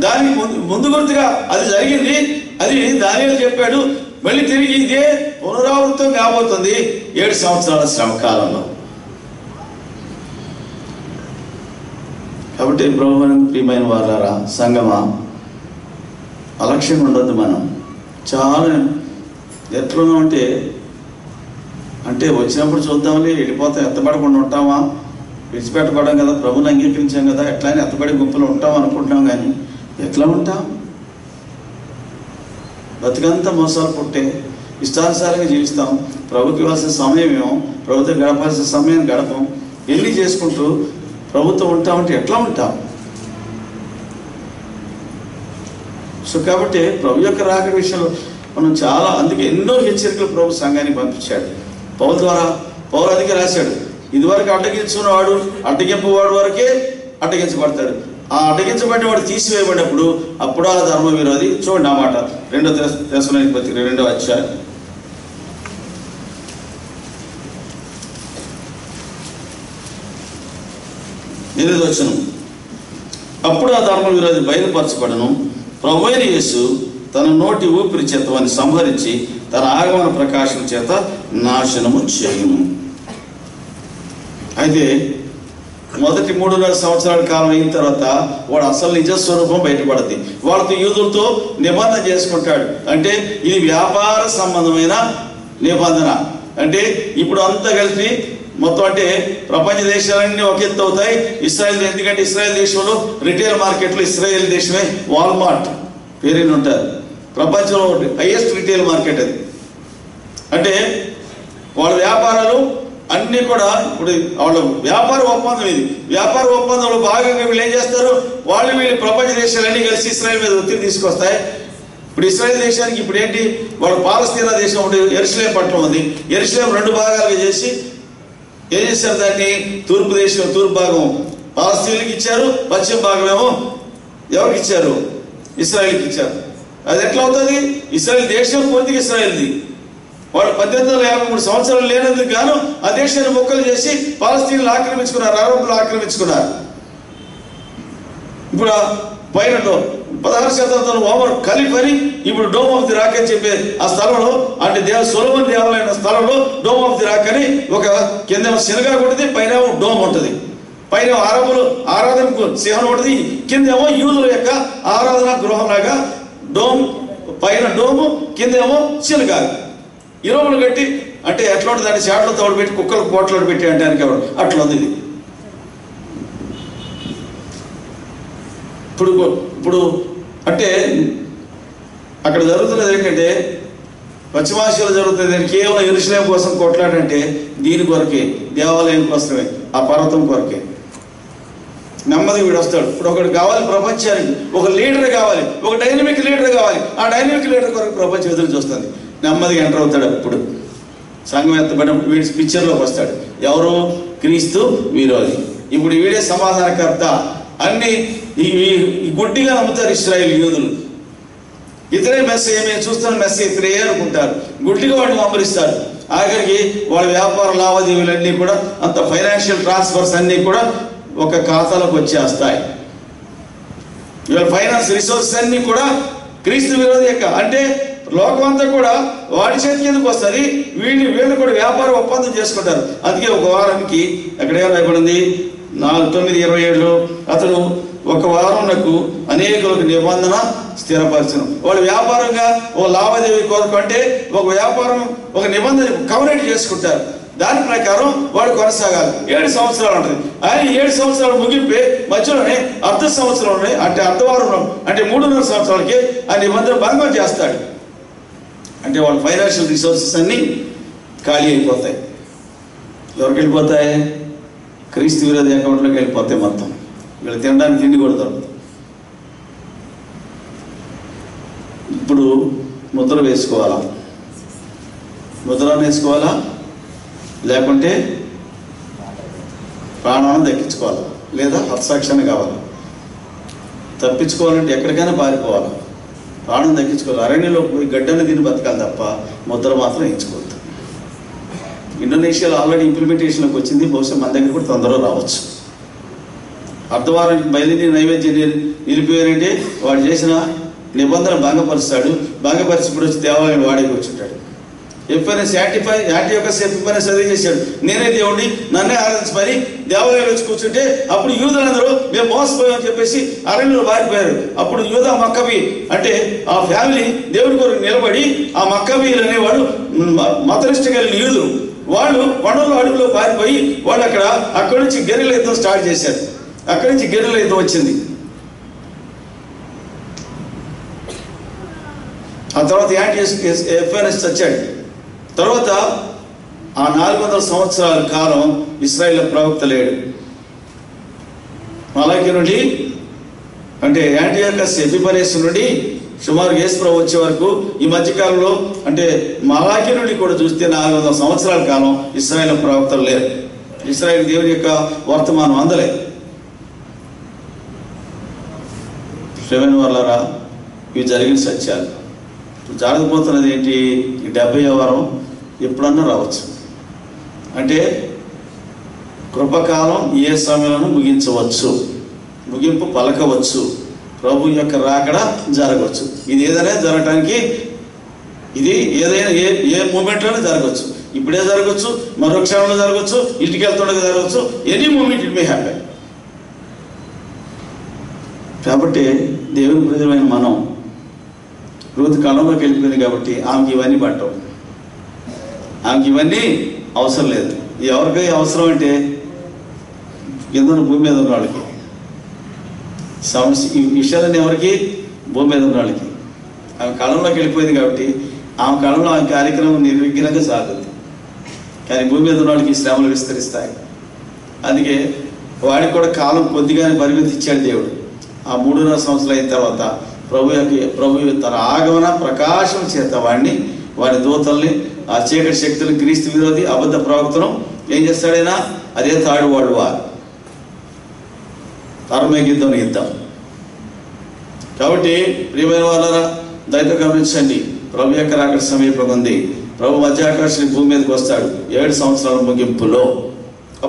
దానికి ముందు గుర్తుగా అది జరిగింది. అది దానియేలు చెప్పాడు. మళ్ళీ తిరిగి ఇదే పునరావృతం కాబోతుంది 7 సంవత్సరాల శ్రమకాలంలో. కాబట్టి ప్రభువునందు ప్రియమైన వారారా సంగమా, అలక్ష్యంగా ఉండొద్దు. మనం చాలా ఎట్లా అంటే వచ్చినప్పుడు చూద్దాంలే వెళ్ళిపోతాం, ఎత్తపడకుండా ఉంటామా? విడిచిపెట్టబడం కదా, ప్రభుని అంగీకరించాం కదా, ఎట్లా ఎత్తపడి గుంపులు ఉంటాం అనుకుంటున్నాం. కానీ ఎట్లా ఉంటాం? బతుకంతా మోసాలు పుట్టే ఇష్టానుసారంగా జీవిస్తాం. ప్రభుకి ఇవ్వాల్సిన సమయం ఏమో ప్రభుత్వం గడపాల్సిన సమయం గడపం. ఎన్ని చేసుకుంటూ ప్రభుత్వం ఉంటామంటే ఎట్లా ఉంటాం? సో కాబట్టి ప్రభు యొక్క రాకడ విషయంలో మనం చాలా, అందుకే ఎన్నో హెచ్చరికలు ప్రభు సంఘానికి పంపించాడు. పౌలు ద్వారా. పౌలు అందుకే రాశాడు, ఇదివరకు అడ్డగించుకున్నవాడు అడ్డగింపవాడు వరకే అడ్డగించబడతాడు. ఆ అడ్డగించబడిన వాడు తీసివేయబడినప్పుడు అప్పుడు ఆ ధర్మ విరోధి. చూడండి ఆ మాట 2 తెస్సలోనికీ పత్రిక 2వ అధ్యాయం 8వ వచనం. అప్పుడు ఆ ధర్మ విరోధి బయలుపరచబడను, ప్రభువైన యేసు తన నోటి ఊపిరి చేత వారిని సంహరించి తన ఆగమన ప్రకాశం చేత నాశనము చేయును. అయితే మొదటి 3.5 సంవత్సరాల కాలం అయిన తర్వాత వాడు అసలు నిజస్వరూపం బయటపడుతుంది. వాళ్ళతో యూదులతో నిబంధన చేసుకుంటాడు. అంటే ఇది వ్యాపార సంబంధమైన నిబంధన. అంటే ఇప్పుడు అంతా కలిసి మొత్తం, అంటే ప్రపంచ దేశాలన్నీ ఒక ఎత్తు అవుతాయి. ఇస్రాయేల్, ఎందుకంటే ఇస్రాయేల్ దేశంలో రిటైల్ మార్కెట్లో ఇస్రాయేల్ దేశమే వాల్మార్ట్ పేరుని ఉంటారు. ప్రపంచంలో హైయెస్ట్ రిటైల్ మార్కెట్ అది. అంటే వాళ్ళ వ్యాపారాలు అన్నీ కూడా ఇప్పుడు వాళ్ళ వ్యాపార ఒప్పందం. ఇది వ్యాపార ఒప్పందంలో భాగంగా వీళ్ళు ఏం చేస్తారు? వీళ్ళు ప్రపంచ దేశాలన్నీ కలిసి ఇస్రాయేల్ మీద ఒత్తిడి తీసుకొస్తాయి. ఇప్పుడు ఇస్రాయేల్ దేశానికి ఇప్పుడు ఏంటి? వాళ్ళ పాలస్తీనా దేశం ఒకటి యెరూషలేం పట్టణం ఉంది. యెరూషలేం 2 భాగాలుగా చేసి ఏం చేశారు? దాన్ని తూర్పు భాగం పాలస్తీనాకి ఇచ్చారు, పశ్చిమ భాగం ఏమో ఎవరికి ఇచ్చారు? ఇస్రాయేల్కి ఇచ్చారు. అది ఎట్లా అవుతుంది? ఇస్రాయేల్ దేశం పూర్తిగా ఇస్రాయేల్ది. వాళ్ళు 1853 సంవత్సరాలు లేనందుకు గాను ఆ దేశాన్ని మొక్కలు చేసి పాలస్తీన్లు ఆక్రమించుకున్నారు, అరబ్బులు ఆక్రమించుకున్నారు. ఇప్పుడు పైన 16వ శతాబ్దంలో ఓమర్ ఖలీఫ్ అని ఇప్పుడు డోమ్ ఆఫ్ ది రాక్ అని చెప్పే ఆ స్థలంలో, అంటే సొలొమోను దేవాలయం స్థలంలో డోమ్ ఆఫ్ ది రాక్ అని ఒక కింద సినగాగ్ ఉంటుంది, పైన డోమ్ ఉంటుంది. పైన అరబ్బులు ఆరాధనకు సింహం ఉంటుంది, కిందేమో యూదుల యొక్క ఆరాధన గృహం లాగా డోమ్, పైన డోము, కిందేమో సినగాగ్. ఇరుములు కట్టి, అంటే ఎట్లా ఉంటుంది? అంటే చాట్లో తోడు పెట్టి కుక్కలకు పోట్లో పెట్టి అంటే అట్లా ఉంది ఇది. ఇప్పుడు అంటే అక్కడ జరుగుతున్నది ఏంటంటే పశ్చిమాసియాలో జరుగుతుంది కేవలం యెరూషలేం కోసం కొట్లాడంటే దీని కొరకే, దేవాలయం కోసమే, ఆ పర్వతం కొరకే. నెమ్మదిగా వీడు వస్తాడు. ఇప్పుడు ఒకటి కావాలి ప్రపంచానికి, ఒక లీడర్ కావాలి, ఒక డైనమిక్ లీడర్ కావాలి. ఆ డైనమిక్ లీడర్ కొరకు ప్రపంచం ఎదురు చూస్తుంది. నెమ్మదిగా ఎంటర్ అవుతాడు. అప్పుడు సంఘం ఎత్తబడినప్పుడు వీడి పిక్చర్లోకి వస్తాడు. ఎవరు? క్రీస్తు విరోధి. ఇప్పుడు వీడే సమాధానకర్త. అన్ని ఈ గుడ్డిగా నమ్ముతారు ఇశ్రాయేలు యూదులు. ఇతరే మెస్సే, మేము చూస్తున్న మెస్సే ఇతరే అనుకుంటారు. గుడ్డిగా వాడిని వెంబడిస్తారు. ఆఖరికి వాళ్ళ వ్యాపార లావాదేవీలన్నీ కూడా, అంత ఫైనాన్షియల్ ట్రాన్స్ఫర్స్ అన్నీ కూడా ఒక ఖాతాలోకి వచ్చేస్తాయి. ఇవాళ ఫైనాన్స్ రిసోర్సెస్ అన్నీ కూడా క్రీస్తు విరోధి యొక్క, అంటే లోకం అంతా కూడా వాడి చేతికి ఎందుకు వస్తుంది. వీళ్ళు కూడా వ్యాపార ఒప్పందం చేసుకుంటారు. అందుకే ఒక వారానికి అక్కడ ఏం రాయబడింది? 9:27 అతను ఒక వారంకు అనేకులకు నిబంధన స్థిరపరచను. వాళ్ళు వ్యాపారంగా ఓ లావాదేవీ కొరకు అంటే ఒక వ్యాపారం, ఒక నిబంధన కవరేట్ చేసుకుంటారు. దాని ప్రకారం వాడు కొనసాగాలి. 7 సంవత్సరాలు ఉంటుంది. ఆయన 7 సంవత్సరాలు ముగింపే మధ్యలోనే అర్ధ సంవత్సరంలోనే, అంటే అర్ధవారంలో, అంటే 3.5 సంవత్సరాలకి ఆ నిబంధన భంగం చేస్తాడు. అంటే వాళ్ళ ఫైనాన్షియల్ రిసోర్సెస్ అన్నీ ఖాళీ అయిపోతాయి. ఎవరికి వెళ్ళిపోతాయి? క్రీస్తు విరోధి అకౌంట్లోకి వెళ్ళిపోతాయి మొత్తం. వీళ్ళు తినడానికి తిండి కూడా దొరుకుతుంది. ఇప్పుడు ముద్ర వేసుకోవాలా? ముద్ర వేసుకోవాలా? లేకుంటే ప్రాణాలను దక్కించుకోవాలా? లేదా హతసాక్షణ కావాలా? తప్పించుకోవాలంటే ఎక్కడికైనా పారిపోవాలా? ప్రాణం దక్కించుకోవాలి. అరణ్యంలో పోయి గడ్డని తిని బతకాలి తప్ప ముద్ర మాత్రం ఇచ్చుకోవద్దు. ఇండోనేషియాలో ఆల్రెడీ ఇంప్లిమెంటేషన్లోకి వచ్చింది. బహుశా మన దగ్గర కూడా తొందరగా రావచ్చు. అర్ధవారానికి బయలుదేరి నైవేద్యం నిలిపివేరంటే వాడు చేసిన నిబంధన భంగపరుస్తాడు. భంగపరిచి ఇప్పుడు వచ్చి దేవాలయం వాడే కూర్చుంటాడు. ఎఫ్ఎన్ఎస్ యాంటీయోకస్ ఎఫ్ఎన్ఎస్ అదే చేశాడు. నేనే దేవుడిని, నన్నే ఆరాధించమని దేవాలయాలు వచ్చి కూర్చుంటే అప్పుడు యూదులందరూ మేము మోసపోయామని చెప్పేసి అరణ్యంలో పారిపోయారు. అప్పుడు యూదా మక్కబీ అంటే ఆ ఫ్యామిలీ దేవుడి కొరకు నిలబడి, ఆ మక్కబీలు అనేవాడు మతనిష్ట కలిగిన యూదులు, వాళ్ళు కొండల అడుగులో పారిపోయి వాళ్ళు అక్కడి నుంచి గెరిల్లా యుద్ధం స్టార్ట్ చేశారు. అక్కడి నుంచి గెరిల్లా యుద్ధం వచ్చింది. ఆ తర్వాత ఎఫ్ఎన్ఎస్ చచ్చాడు. తర్వాత ఆ 400 సంవత్సరాల కాలం ఇశ్రాయేల్ ప్రవక్త లేడు. మలాకి నుండి, అంటే యాంటీయోకస్ ఎపిఫనెస్ నుండి సుమారు యేసు ప్రభు వచ్చే వరకు ఈ మధ్యకాలంలో, అంటే మలాకి నుండి కూడా చూస్తే 400 సంవత్సరాల కాలం ఇశ్రాయేల్ ప్రవక్తలు లేరు. ఇశ్రాయేల్ దేవుని యొక్క వర్తమానం అందలేదు. శ్రవణ వల్లరా ఇవి జరిగిన సత్యాలు. జరగబోతున్నది ఏంటి? ఈ 70వ వారం ఎప్పుడన్నా రావచ్చు. అంటే కృపకాలం ఏ సమయంలో ముగించవచ్చు, ముగింపు పలకవచ్చు, ప్రభు యొక్క రాకడ జరగవచ్చు. ఇది ఏదైనా జరగటానికి, ఇది ఏదైనా ఏ మూమెంట్లోనే జరగవచ్చు. ఇప్పుడే జరగవచ్చు, మరో క్షణంలో జరగవచ్చు, ఇంటికి వెళ్తుండగా జరగవచ్చు. Any moment it may happen. కాబట్టి దేవుని ప్రజలమైన మనం రూతు కాలంలోకి వెళ్ళిపోయింది కాబట్టి ఆమెకి ఇవన్నీ పట్టవు. ఆమెకి ఇవన్నీ అవసరం లేదు. ఎవరికి అవసరం అంటే కింద భూమి మీద ఉన్న వాళ్ళకి. ఈ విషయాలన్నీ ఎవరికి? భూమి మీద ఉన్న వాళ్ళకి. ఆమె కాలంలోకి వెళ్ళిపోయింది కాబట్టి ఆమె కాలంలో ఆమె కార్యక్రమం నిర్విఘ్నంగా సాగుతుంది. కానీ భూమి మీద ఉన్న వాళ్ళకి శ్రమలు విస్తరిస్తాయి. అందుకే వాడికి కూడా కాలం కొద్దిగానే పరిమితి ఇచ్చాడు దేవుడు. ఆ 3.5 సంవత్సరాలు అయిన తర్వాత ప్రభు తన ఆగమన ప్రకాశం చేత వాడి దూతల్ని, ఆ చీకటి శక్తులు, క్రీస్తు విరోధి అబద్ధ ప్రవక్తను ఏం చేస్తాడైనా? అదే థర్డ్ వరల్డ్ వార్, అర్మగెద్దోను యుద్ధం. కాబట్టి ప్రియమైన వాళ్ళరా దయతో గమనించండి, ప్రభు యొక్క రాకడ సమీపంగా ఉంది. ప్రభు మధ్యాకాశం భూమి మీదకి వస్తాడు 7 సంవత్సరాల ముగింపులో.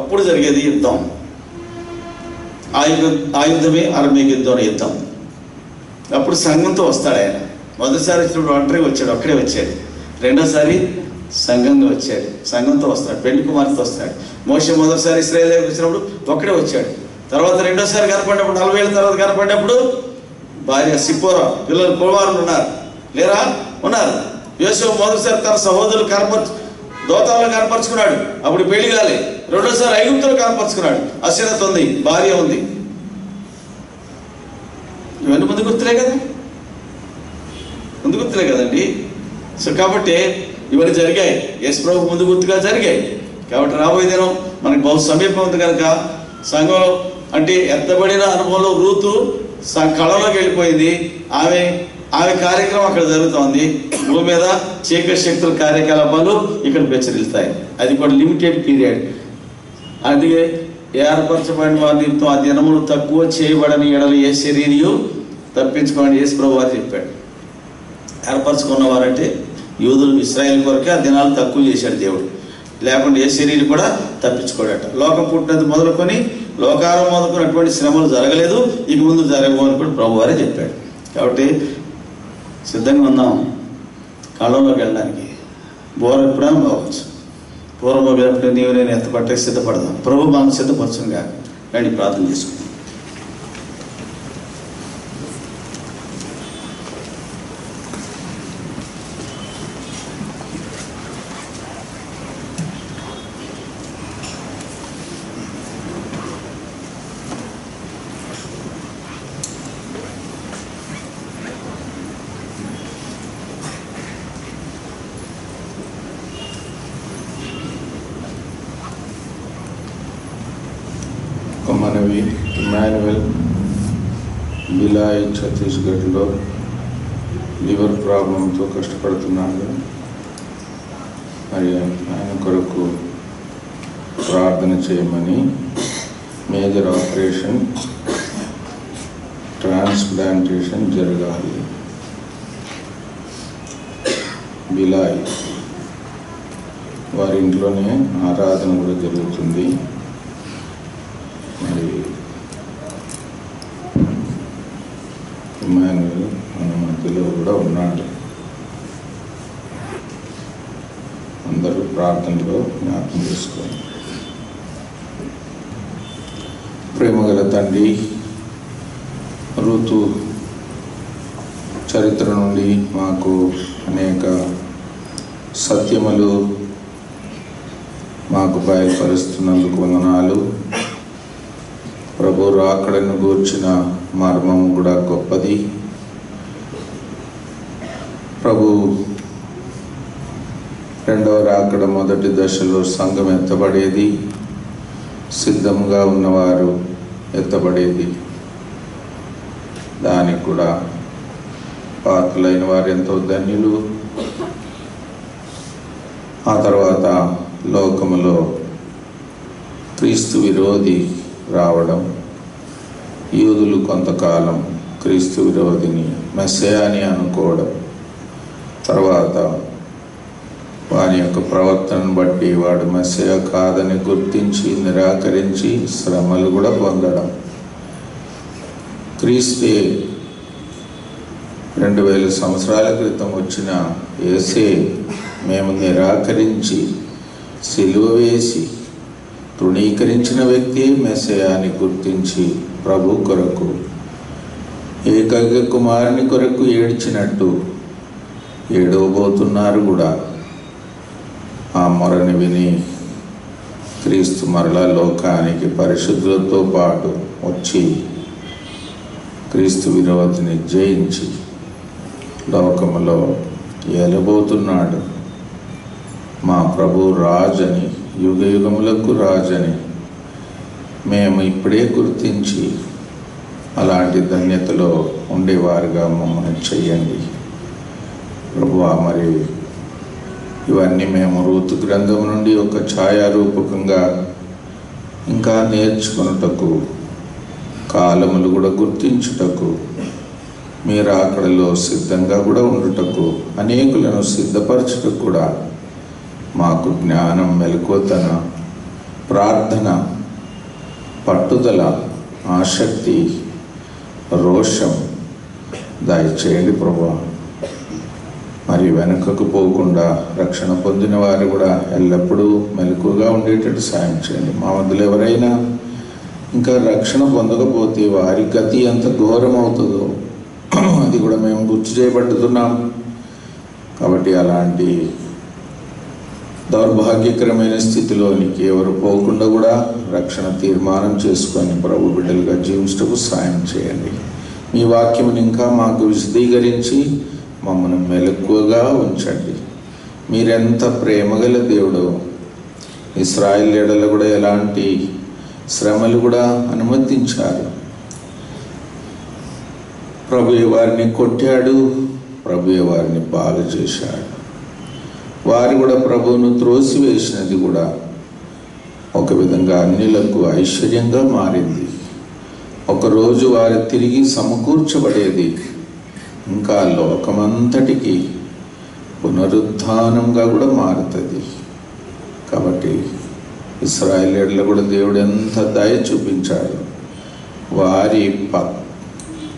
అప్పుడు జరిగేది యుద్ధం. ఆ యుద్ధమే అర్మగెద్దోను యుద్ధం. అప్పుడు సంఘంతో వస్తాడు ఆయన. మొదటిసారి వచ్చినప్పుడు ఒంటరిగా వచ్చాడు, ఒక్కడే వచ్చాడు. రెండోసారి సంఘంగా వచ్చాడు, సంఘంతో వస్తాడు, పెళ్లి కుమార్తెతో వస్తాడు. మోషే మొదటిసారి ఇశ్రాయేలు వచ్చినప్పుడు ఒక్కడే వచ్చాడు. తర్వాత రెండోసారి కనపడినప్పుడు 40 ఏళ్ళ తర్వాత కనపడినప్పుడు భార్య సిప్పోరా, పిల్లలు కుమారులు ఉన్నారు లేరా? ఉన్నారు. యోసేపు మొదటిసారి తన సహోదరులు దోతాలను కనపరుచుకున్నాడు, అప్పుడు పెళ్లి కాలే. రెండోసారి ఐగుప్తులు కనపరుచుకున్నాడు, అశ్వత ఉంది, భార్య ఉంది. ఇవన్నీ ముందు గుర్తులే కదా, ముందు గుర్తులే కదండి. సో కాబట్టి ఇవన్నీ జరిగాయి, యేసు ప్రభు ముందు గుర్తుగా జరిగాయి. కాబట్టి రాబోయే దినం మనకి బహు సమీపం ఉంది కనుక సంఘంలో అంటే ఎత్తబడిన అనుభవంలో రూతు కళలోకి వెళ్ళిపోయింది. ఆమె కార్యక్రమం అక్కడ జరుగుతోంది. భూమి మీద చీకటి శక్తుల కార్యకలాపాలు ఇక్కడ ప్రచురిస్తాయి. అది కూడా లిమిటెడ్ పీరియడ్. అందుకే ఏర్పరచబడిన వారిని ఆ దినములు తక్కువ చేయబడని ఎడలు ఏ శరీరం తప్పించుకోండి యేసు ప్రభువు వారు చెప్పాడు. ఏర్పరచుకున్నవారంటే యూదులు, ఇశ్రాయేల్ కొరకే ఆ దినాలు తక్కువ చేశాడు దేవుడు. లేకుండా ఏ శరీరం కూడా తప్పించుకోడట. లోకం పుట్టినది మొదలుకొని లోకారం మొదలుకున్నటువంటి శ్రమలు జరగలేదు, ఇక ముందు జరగవు అని కూడా ప్రభు వారే చెప్పాడు. కాబట్టి సిద్ధంగా ఉన్నాం కాలంలోకి వెళ్ళడానికి. బోర ఎప్పుడైనా బాగవచ్చు. పూర్వమైనప్పుడు నీవు నేను ఎత్తపట్టే సిద్ధపడదాం. ప్రభు మనం సిద్ధపరచుగా రండి ప్రార్థన చేసుకుందాం. మనవి ఇమాన్యుయల్ బిలాయ్ ఛత్తీస్గఢ్లో లివర్ ప్రాబ్లంతో కష్టపడుతున్నాడు. మరి ఆయన కొరకు ప్రార్థన చేయమని, మేజర్ ఆపరేషన్ ట్రాన్స్ప్లాంటేషన్ జరగాలి. బిలాయ్ వారి ఇంట్లోనే ఆరాధన కూడా జరుగుతుంది. మరి ఇమాన్యుయల్ మన మధ్యలో కూడా ఉన్నాడు. అందరూ ప్రార్థనలో జ్ఞాపకం చేసుకోండి. ప్రేమగల తండ్రి, ఋతు చరిత్ర నుండి మాకు అనేక సత్యములు మాకు బయలుపరుస్తున్నందుకు వందనాలు. ప్రభు రాకడను గూర్చిన మర్మం కూడా గొప్పది. ప్రభు రెండవ రాకడ మొదటి దశలో సంఘం ఎత్తబడేది, సిద్ధంగా ఉన్నవారు ఎత్తబడేది. దానికి కూడా పాత్రులైన వారు ఎంతో ధన్యులు. ఆ తర్వాత లోకములో క్రీస్తు విరోధి రావడం, యూదులు కొంతకాలం క్రీస్తు విరోధిని మెస్సయాని అనుకోవడం, తర్వాత వారి యొక్క ప్రవర్తనను బట్టి వాడు మెస్సయ కాదని గుర్తించి నిరాకరించి శ్రమలు కూడా పొందడం. క్రీస్తే 2000 సంవత్సరాల క్రితం వచ్చిన యేసే మేము నిరాకరించి సిలువ వేసి తృణీకరించిన వ్యక్తి మెస్సయాని గుర్తించి ప్రభు కొరకు ఏకైక కుమారుని కొరకు ఏడ్చినట్టు ఏడవబోతున్నారు కూడా. ఆ మొరని విని క్రీస్తు మరలా లోకానికి పరిశుద్ధులతో పాటు వచ్చి క్రీస్తు విరోధిని జయించి లోకములో ఏలబోతున్నాడు. మా ప్రభు రాజని, యుగ యుగములకు రాజని మేము ఇప్పుడే గుర్తించి అలాంటి ధన్యతలో ఉండేవారుగా మమ్మల్ని చెయ్యండి ప్రభువా. మరి ఇవన్నీ మేము ఋతు గ్రంథం నుండి ఒక ఛాయారూపకంగా ఇంకా నేర్చుకొనుటకు, కాలములు కూడా గుర్తించుటకు, మీరు అక్కడలో సిద్ధంగా కూడా ఉండుటకు, అనేకులను సిద్ధపరచుటకు కూడా మాకు జ్ఞానం, మెలకువతన, ప్రార్థన, పట్టుదల, ఆసక్తి, రోషం దయచేయండి ప్రభువా. మరి వెనుకకు పోకుండా రక్షణ పొందిన వారు కూడా ఎల్లప్పుడూ మెలకువగా ఉండేటట్టు సాయం చేయండి. మా మధ్యలో ఎవరైనా ఇంకా రక్షణ పొందకపోతే వారి గతి ఎంత ఘోరం అవుతుందో అది కూడా మేము గుర్తు చేయబడుతున్నాం. కాబట్టి అలాంటి దౌర్భాగ్యకరమైన స్థితిలోనికి ఎవరు పోకుండా కూడా రక్షణ తీర్మానం చేసుకొని ప్రభు బిడ్డలుగా జీవించటకు సాయం చేయండి. మీ వాక్యముని ఇంకా మాకు విశదీకరించి మమ్మల్ని మెలకువగా ఉంచండి. మీరెంత ప్రేమగల దేవుడో, ఇశ్రాయేలు ఎడల కూడా ఎలాంటి శ్రమలు కూడా అనుమతించారు. ప్రభువే వారిని కొట్టాడు, ప్రభువే వారిని బాగు చేశాడు. వారు కూడా ప్రభువును త్రోసివేసినది కూడా ఒక విధంగా అన్యులకు ఐశ్వర్యంగా మారింది. ఒకరోజు వారు తిరిగి సమకూర్చబడేది ఇంకా లోకమంతటికి పునరుద్ధానంగా కూడా మారుతుంది. కాబట్టి ఇశ్రాయేలీయుల్లో కూడా దేవుడు ఎంత దయ చూపించాడు. వారి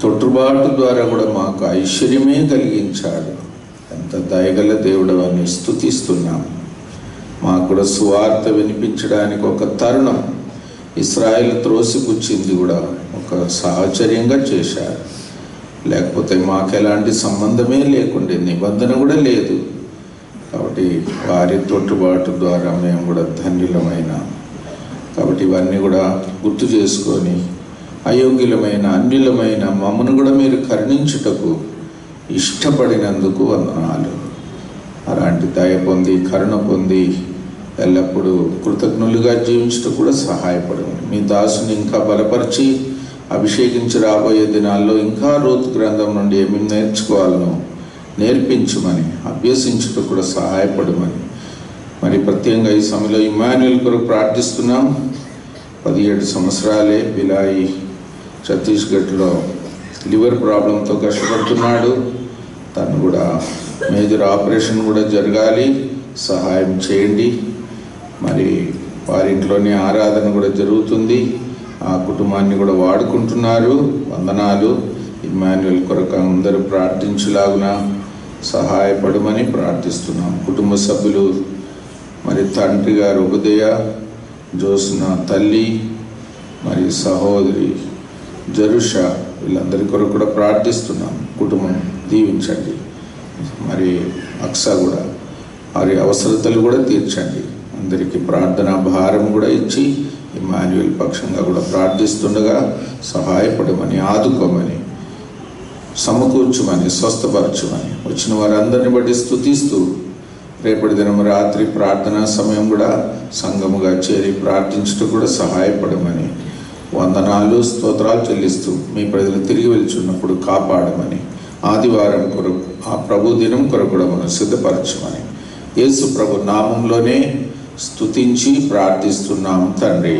తొట్టుబాటు ద్వారా కూడా మాకు ఐశ్వర్యమే కలిగించాడు. ఎంత దయగల దేవుడు అని స్తుతిస్తున్నాం. మాకు కూడా సువార్త వినిపించడానికి ఒక తరుణం ఇశ్రాయేలు త్రోసిపుచ్చింది కూడా ఒక సాహచర్యంగా చేశారు. లేకపోతే మాకు ఎలాంటి సంబంధమే లేకుండే, నిబంధన కూడా లేదు. కాబట్టి వారి తొట్టుబాటు ద్వారా మేము కూడా ధన్యులమైన. కాబట్టి ఇవన్నీ కూడా గుర్తు చేసుకొని అయోగ్యులమైన అన్యులమైన మమ్మను కూడా మీరు కరుణించుటకు ఇష్టపడినందుకు వందనాలు. అలాంటి దయ పొంది కరుణ పొంది ఎల్లప్పుడూ కృతజ్ఞులుగా జీవించటం కూడా సహాయపడమని మీ దాసుని ఇంకా బలపరిచి అభిషేకించి రాబోయే దినాల్లో ఇంకా రూతు గ్రంథం నుండి ఏమేమి నేర్చుకోవాలనో నేర్పించమని, అభ్యసించటం కూడా సహాయపడమని. మరి ప్రత్యేకంగా ఈ సమయంలో ఇమ్మాన్యుయల్ కొరకు ప్రార్థిస్తున్నాం. 17 సంవత్సరాలే బిలాయి ఛత్తీస్గఢ్లో లివర్ ప్రాబ్లంతో కష్టపడుతున్నాడు. తను కూడా మేజర్ ఆపరేషన్ కూడా జరగాలి, సహాయం చేయండి. మరి వారింట్లోనే ఆరాధన కూడా జరుగుతుంది. ఆ కుటుంబాన్ని కూడా వాడుకుంటున్నారు. వందనాలు. ఇమ్మాన్యుయల్ కొరకు అందరూ ప్రార్థించలాగున సహాయపడమని ప్రార్థిస్తున్నాం. కుటుంబ సభ్యులు మరి తండ్రి గారు ఉదయ, జోస్న తల్లి, మరి సహోదరి జరుషా, వీళ్ళందరి కొరకు కూడా ప్రార్థిస్తున్నాం. కుటుంబం దీవించండి. మరి అక్సా కూడా వారి అవసరతలు కూడా తీర్చండి. అందరికీ ప్రార్థనా భారం కూడా ఇచ్చి ఇమ్మాన్యుయల్ పక్షంగా కూడా ప్రార్థిస్తుండగా సహాయపడమని, ఆదుకోమని, సమకూర్చమని, స్వస్థపరచమని వచ్చిన వారందరిని బట్టి స్తుతిస్తూ రేపటి దినం రాత్రి ప్రార్థనా సమయం కూడా సంఘముగా చేరి ప్రార్థించడం కూడా సహాయపడమని వందనాలు, స్తోత్రాలు చెల్లిస్తూ మీ ప్రజలు తిరిగి వెళ్తున్నప్పుడు కాపాడమని, ఆదివారం కొరకు ఆ ప్రభు దినం కొరకు కూడా మనం సిద్ధపరచమని యేసు ప్రభు నామంలోనే స్తుతించి ప్రార్థిస్తున్నాం తండ్రి.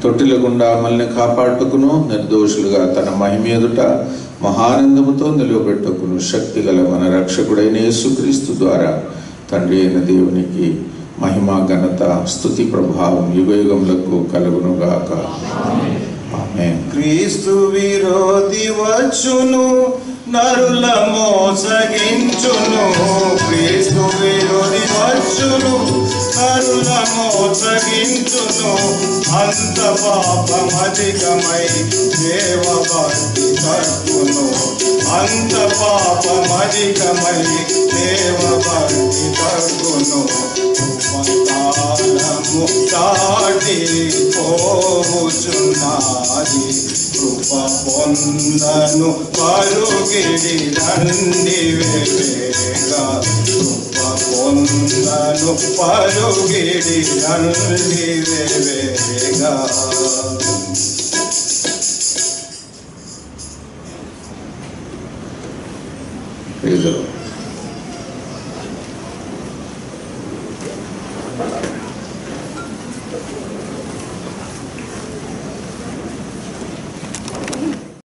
తొట్టిల గుండా మనల్ని కాపాడుటకును, నిర్దోషులుగా తన మహిమ ఎదుట మహానందముతో నిలవబెట్టుకును శక్తి గల మన రక్షకుడైన యేసుక్రీస్తు ద్వారా తండ్రి అయిన దేవునికి మహిమ, ఘనత, స్తుతి, ప్రభావం యుగయుగములకు కలుగునుగాక. ఆమేన్. క్రీస్తు విరోధి వచ్చును, నరుల మోసగించును. క్రీస్తు విరోధి వచ్చును, నరుల మోసగించును. అంత పాపమధికమై దేవభక్తి తప్పును. అంత పాపమధికమై దేవభక్తి తప్పును. ఉపకారము దాటి పోవుచున్నది. కృప పొందను పరుగిడి రండి వేగా. కృప పొందను పరుగిడి రండి వేగా. Praise the lord.